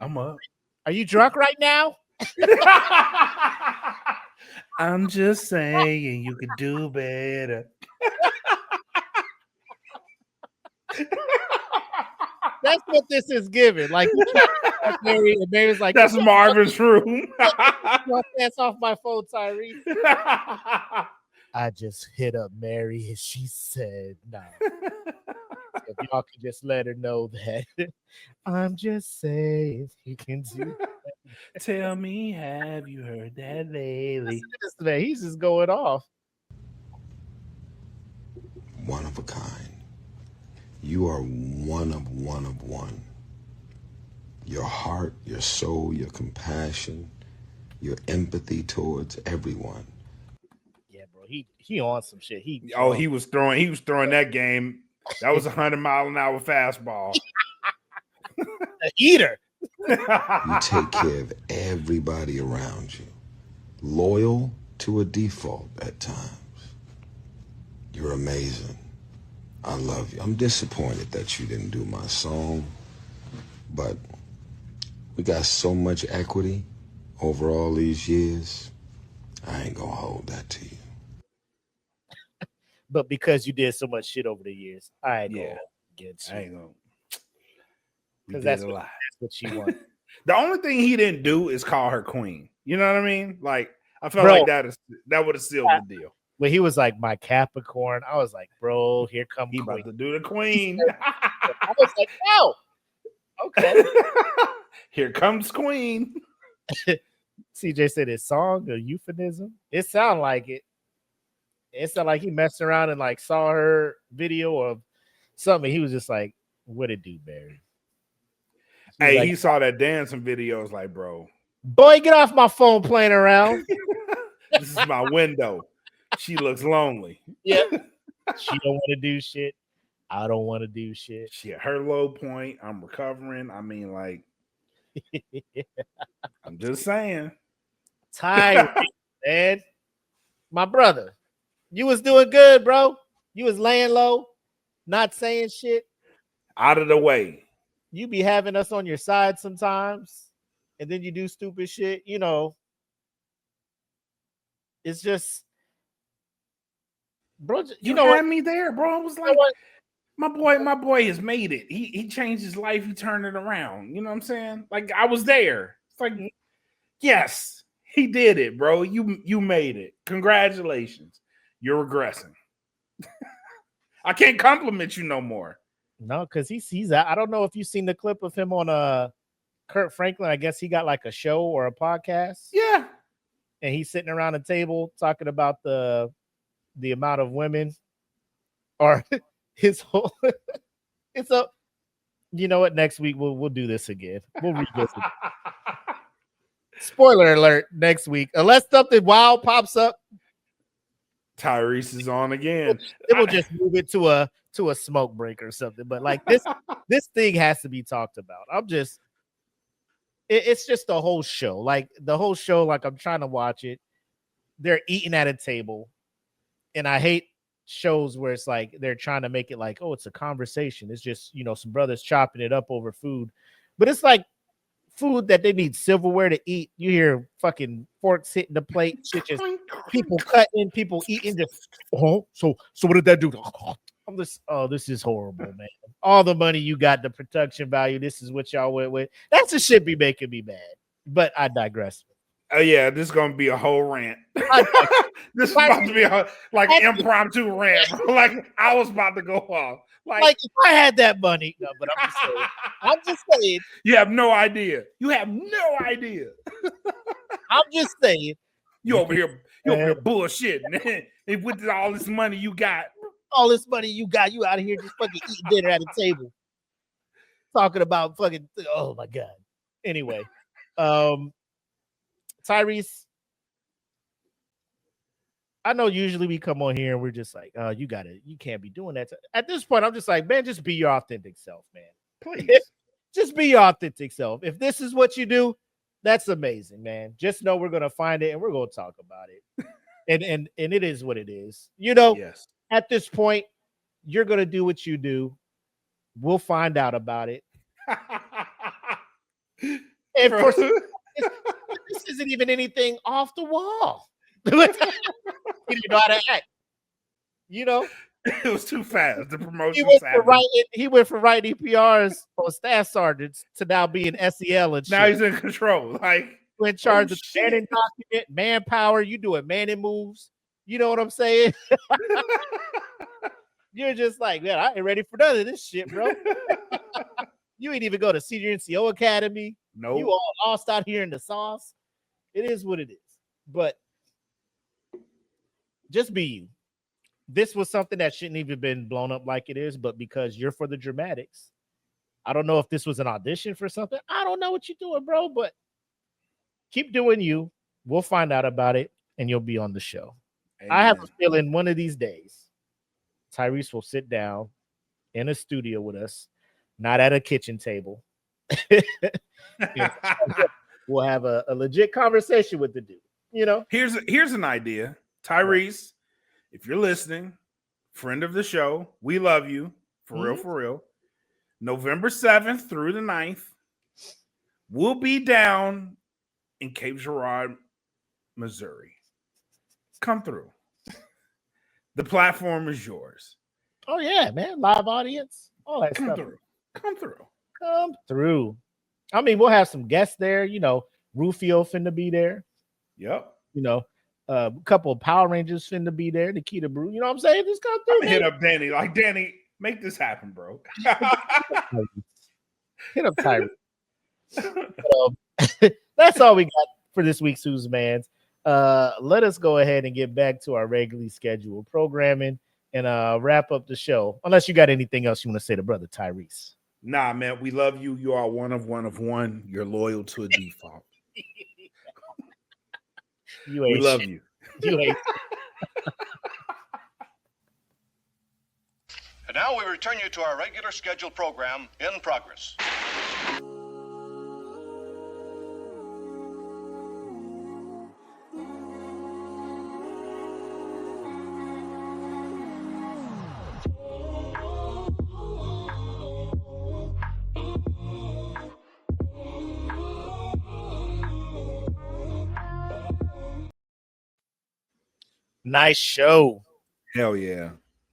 I'm up. Are you drunk right now? I'm just saying you could do better. That's what this is giving. Like Mary, and Mary's like, that's Marvin's room. Pass off my phone, Tyrese. I just hit up Mary and she said no. If y'all could just let her know that I'm just saying you can do that. Tell me, have you heard that lately? He's just going off. One of a kind. You are one of one. Your heart, your soul, your compassion, your empathy towards everyone. Yeah, bro. He on some shit. He was throwing that game. That was 100-mile-an-hour fastball. A eater. You take care of everybody around you. Loyal to a default at times. You're amazing. I love you. I'm disappointed that you didn't do my song, but we got so much equity over all these years. I ain't gonna hold that to you. But because you did so much shit over the years, I ain't gonna get you. I ain't gonna. Because that's what you want. The only thing he didn't do is call her queen. You know what I mean? Like, I felt Bro, like that would have sealed the deal. When he was like, my Capricorn, I was like, bro, here come He queen. about to do the queen. I was like, no. Okay. Here comes queen. CJ said his song a euphemism. It sounded like it. It sounded like he messed around and like saw her video of something. He was just like, what it do, Barry? Hey, like, he saw that dancing video. Was like, bro, boy, get off my phone playing around. This is my window. She looks lonely. Yeah. She don't want to do shit. I don't want to do shit. She at her low point. I'm recovering. I mean, like, I'm just saying. Tyrese, man. My brother. You was doing good, bro. You was laying low, not saying shit. Out of the way. You be having us on your side sometimes, and then you do stupid shit. You know, it's just, bro. You know had what? me there, bro. I was like, my boy has made it. He changed his life. He turned it around. You know what I'm saying? Like, I was there. It's like, yes, he did it, bro. You made it. Congratulations. You're regressing. I can't compliment you no more. No, because he's I don't know if you've seen the clip of him on Kurt Franklin. I guess he got like a show or a podcast. Yeah. And he's sitting around a table talking about the amount of women or his whole it's a, you know what, next week we'll do this again. We'll revisit. Spoiler alert, next week. Unless something wild pops up, Tyrese is on again. It will just move it to a smoke break or something. But like this thing has to be talked about. It's just the whole show. Like the whole show, like I'm trying to watch it. They're eating at a table. And I hate shows where it's like they're trying to make it like, oh, it's a conversation. It's just, you know, some brothers chopping it up over food. But it's like food that they need silverware to eat. You hear fucking forks hitting the plate, shit, just people cutting, people eating. Just so what did that do? I'm just, oh, this is horrible, man. All the money you got, the production value. This is what y'all went with. That's the shit be making me mad. But I digress. Oh yeah, this is gonna be a whole rant. This is about to be a impromptu rant. Like I was about to go off. Like if I had that money, no, but I'm just saying. You have no idea. You have no idea. I'm just saying. You over here bullshitting. And with all this money you got. All this money you got, you out of here just fucking eating dinner at a table. Talking about fucking, oh my God. Anyway, Tyrese, I know usually we come on here and we're just like, oh, you can't be doing that. At this point, I'm just like, man, just be your authentic self, man. Please. Just be your authentic self. If this is what you do, that's amazing, man. Just know we're gonna find it and we're gonna talk about it. and it is what it is. You know, yes. At this point, you're gonna do what you do. We'll find out about it. And for this isn't even anything off the wall. He didn't know how to act. You know, it was too fast. The promotion. He went from writing EPRs on staff sergeants to now being SEL and shit. Now he's in control. Like in charge of the manning document, manpower. You doing manning moves. You know what I'm saying? You're just like, man, I ain't ready for none of this shit, bro. You ain't even go to Senior NCO Academy. No, you all lost out here in the sauce. It is what it is. But just be you. This was something that shouldn't even been blown up like it is, but because you're for the dramatics. I don't know if this was an audition for something. I don't know what you're doing, bro, but keep doing you. We'll find out about it, and you'll be on the show. Amen. I have a feeling one of these days, Tyrese will sit down in a studio with us, not at a kitchen table. We'll have a legit conversation with the dude. You know, here's an idea. Tyrese, if you're listening, friend of the show, we love you. For real. November 7th through the 9th, we'll be down in Cape Girardeau, Missouri. Come through. The platform is yours. Oh, yeah, man. Live audience. All that stuff. Come through. Come through. I mean, we'll have some guests there. You know, Rufio finna be there. Yep. You know, a couple of Power Rangers finna be there. Nikita Brew. You know what I'm saying? Just come through. I'm hit up Danny. Like, Danny, make this happen, bro. Hit up Tyrese. That's all we got for this week's Who's Mans. Let us go ahead and get back to our regularly scheduled programming and wrap up the show. Unless you got anything else you want to say to brother Tyrese. Nah, man, we love you. You are one of one. You're loyal to a default. We love you. You ain't. And now we return you to our regular scheduled program in progress. Nice show. Hell yeah.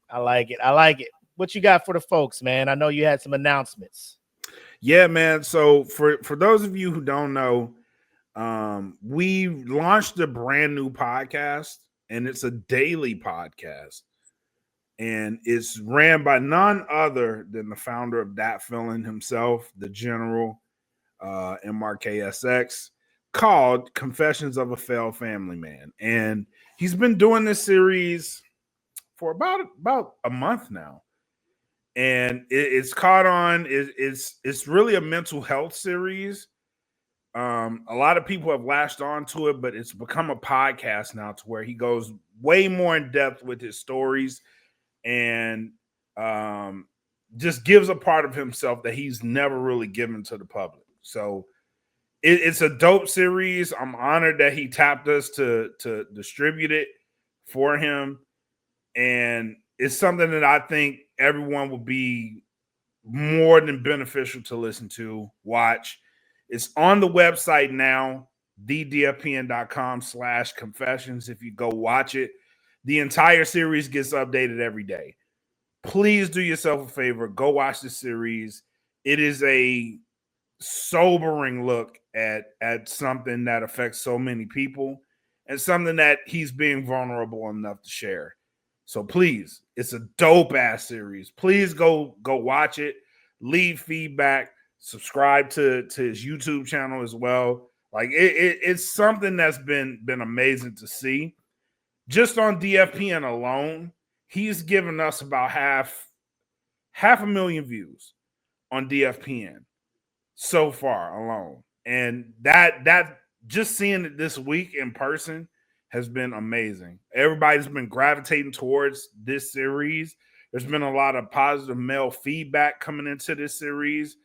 I like it. I like it. What you got for the folks, man? I know you had some announcements. Yeah, man. So for those of you who don't know, we launched a brand new podcast, and it's a daily podcast. And it's ran by none other than the founder of Dat Feeling himself, the General MRKSX, called Confessions of a Failed Family Man. And he's been doing this series for about a month now. And it's caught on. It's really a mental health series. A lot of people have latched onto it, but it's become a podcast now to where he goes way more in depth with his stories and just gives a part of himself that he's never really given to the public. So it's a dope series. I'm honored that he tapped us to distribute it for him. And it's something that I think everyone would be more than beneficial to listen to, watch. It's on the website now, thedfpn.com/confessions. If you go watch it, the entire series gets updated every day. Please do yourself a favor. Go watch the series. It is a sobering look at something that affects so many people and something that he's being vulnerable enough to share. So please, it's a dope ass series. Please go watch it, leave feedback, subscribe to his YouTube channel as well. Like it's something that's been amazing to see. Just on DFPN alone, he's given us about half a million views on DFPN so far alone. And that just seeing it this week in person has been amazing. Everybody's been gravitating towards this series. There's been a lot of positive male feedback coming into this series,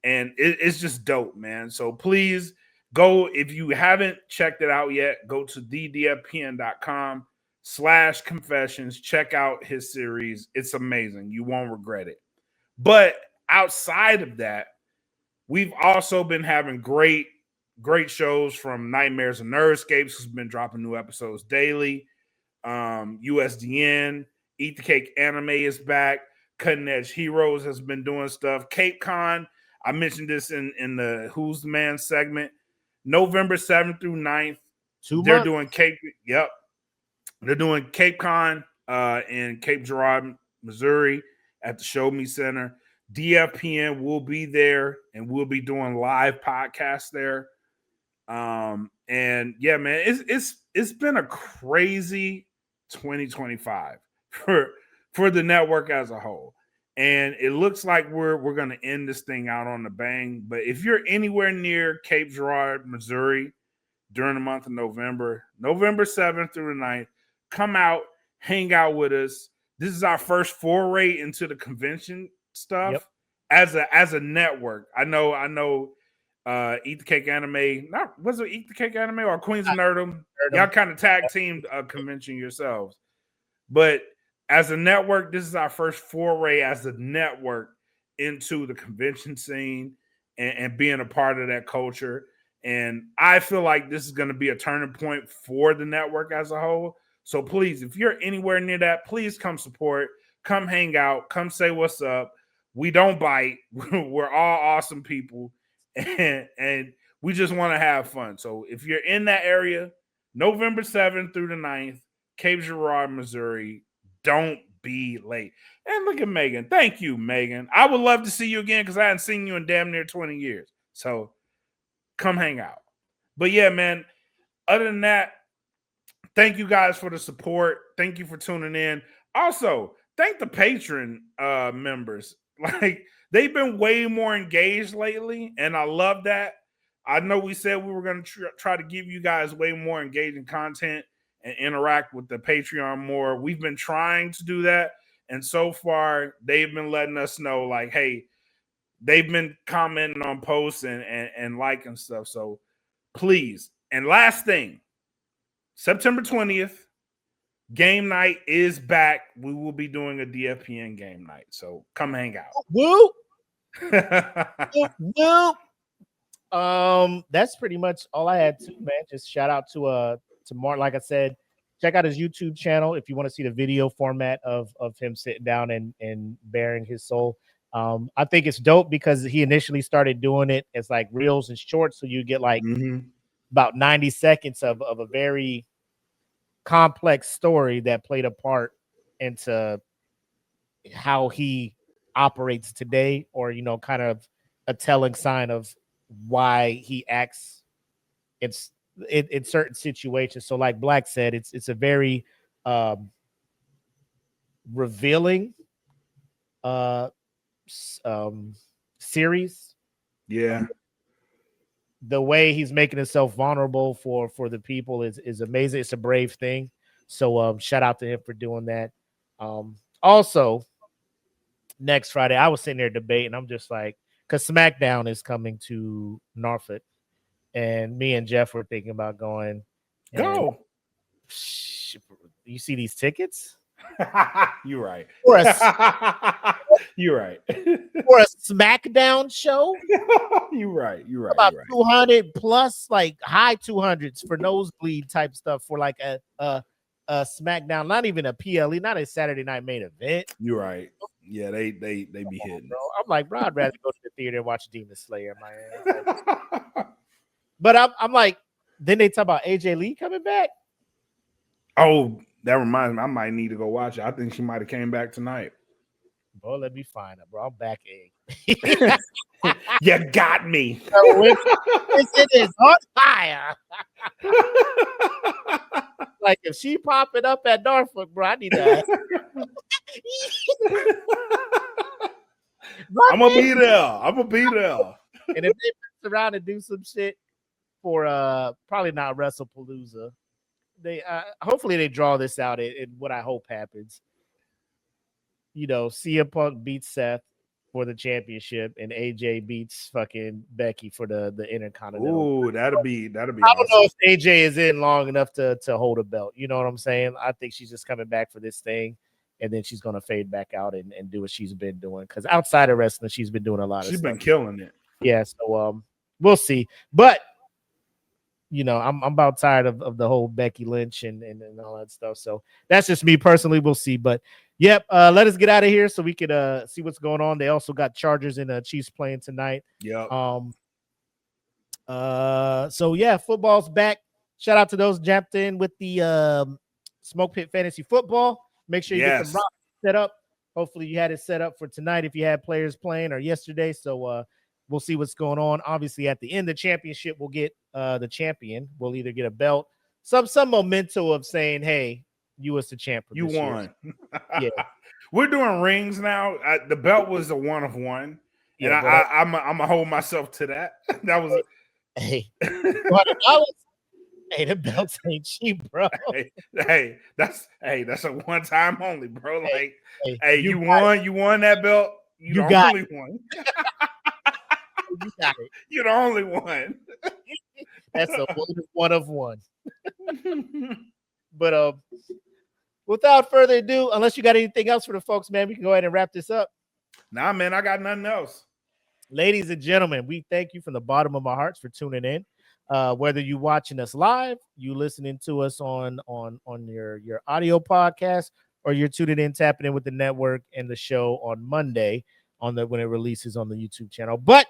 and it's just dope, man. So please go, if you haven't checked it out yet, go to thedfpn.com/confessions. Check out his series. It's amazing. You won't regret it. But outside of that, we've also been having great shows from Nightmares and Nerdscapes, who's been dropping new episodes daily. USDN, Eat the Cake Anime is back. Cutting Edge Heroes has been doing stuff. Cape Con, I mentioned this in the Who's the Man segment. November 7th through 9th. They're doing Cape. Yep. They're doing Cape Con in Cape Girardeau, Missouri at the Show Me Center. DFPN will be there, and we'll be doing live podcasts there. And yeah, man, it's been a crazy 2025 for the network as a whole. And it looks like we're going to end this thing out on the bang. But if you're anywhere near Cape Girardeau, Missouri during the month of November 7th through the 9th, come out, hang out with us. This is our first foray into the convention stuff as a network. I know Eat the Cake Anime, was it Eat the Cake Anime or Queens of Nerdum? Y'all kind of tag teamed a convention yourselves. But as a network, this is our first foray as a network into the convention scene and being a part of that culture. And I feel like this is going to be a turning point for the network as a whole. So please, if you're anywhere near that, please come support, come hang out, come say what's up. We don't bite. We're all awesome people. and we just want to have fun. So if you're in that area, November 7th through the 9th, Cape Girardeau, Missouri, don't be late. And look at Megan. Thank you, Megan. I would love to see you again because I hadn't seen you in damn near 20 years. So come hang out. But yeah, man, other than that, thank you guys for the support. Thank you for tuning in. Also, thank the patron members. Like, they've been way more engaged lately, and I love that. I know we said we were going to try to give you guys way more engaging content and interact with the Patreon more. We've been trying to do that, and so far, they've been letting us know, like, hey, they've been commenting on posts and liking stuff. So please. And last thing, September 20th, game night is back. We will be doing a DFPN game night. So come hang out. Woo! That's pretty much all I had to, man. Just shout out to Mark. Like I said, check out his YouTube channel if you want to see the video format of him sitting down and bearing his soul. I think it's dope because he initially started doing it as like reels and shorts, so you get like about 90 seconds of a very complex story that played a part into how he operates today, or kind of a telling sign of why he acts in certain situations. So like Black said, it's a very revealing series. Yeah. The way he's making himself vulnerable for the people is amazing. It's a brave thing. So shout out to him for doing that. Also, next Friday, I was sitting there debating. I'm just like, because SmackDown is coming to Norfolk, and me and Jeff were thinking about going. Go. You see these tickets? You're right. You're right. For a SmackDown show? You're right. You're right. About 200 plus, like high 200s for nosebleed type stuff for like a SmackDown, not even a PLE, not a Saturday night main event. You're right. Yeah, they be hitting. Bro. I'm like, bro, I'd rather go to the theater and watch Demon Slayer, man. But I'm like, then they talk about AJ Lee coming back. Oh, that reminds me, I might need to go watch it. I think she might have came back tonight. Bro, let me find it, bro. I'm back egg. You got me. It is on fire. Like, if she popping up at Norfolk, bro, I need that. I'm gonna be there. And if they mess around and do some shit for probably not WrestlePalooza, they hopefully they draw this out and what I hope happens. CM Punk beats Seth for the championship, and AJ beats fucking Becky for the Intercontinental. Ooh, that'll be. I don't know if AJ is in long enough to hold a belt. You know what I'm saying? I think she's just coming back for this thing, and then she's gonna fade back out and do what she's been doing. Because outside of wrestling, she's been doing a lot of. She's stuff. been killing it. Yeah, so we'll see. But I'm about tired of the whole Becky Lynch and all that stuff. So that's just me personally. We'll see. But yep, let us get out of here so we could see what's going on. They also got Chargers and Chiefs playing tonight. Yeah. So yeah, football's back. Shout out to those jumped in with the Smoke Pit Fantasy Football. Make sure you get the rock set up. Hopefully you had it set up for tonight if you had players playing, or yesterday. So we'll see what's going on. Obviously, at the end of the championship, we'll get the champion. We'll either get a belt, some memento of saying, "Hey, you was the champ. You won." Yeah, we're doing rings now. The belt was a 1 of 1, and I'm gonna hold myself to that. That was $100. Hey, the belts ain't cheap, bro. Hey, that's a one time only, bro. Like, hey, you won that belt. You the only one. You got it. You're the only one. That's a 1 of 1. But without further ado, unless you got anything else for the folks, man, we can go ahead and wrap this up. Nah, man, I got nothing else. Ladies and gentlemen, we thank you from the bottom of our hearts for tuning in. Whether you watching us live, you listening to us on your audio podcast, or you're tuning in, tapping in with the network and the show on Monday when it releases on the YouTube channel. But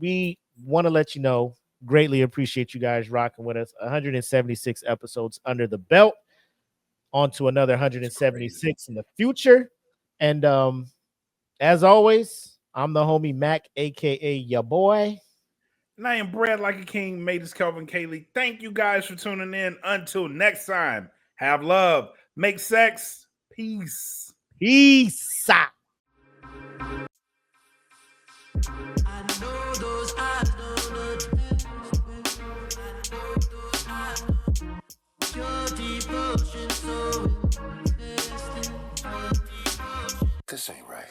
we want to let you know, greatly appreciate you guys rocking with us. 176 episodes under the belt, on to another 176 in the future. And as always, I'm the homie Mac, aka ya boy. And I am bred like a king, made us Kelvin Kaylee. Thank you guys for tuning in. Until next time, have love, make sex, peace. Peace out. This ain't right.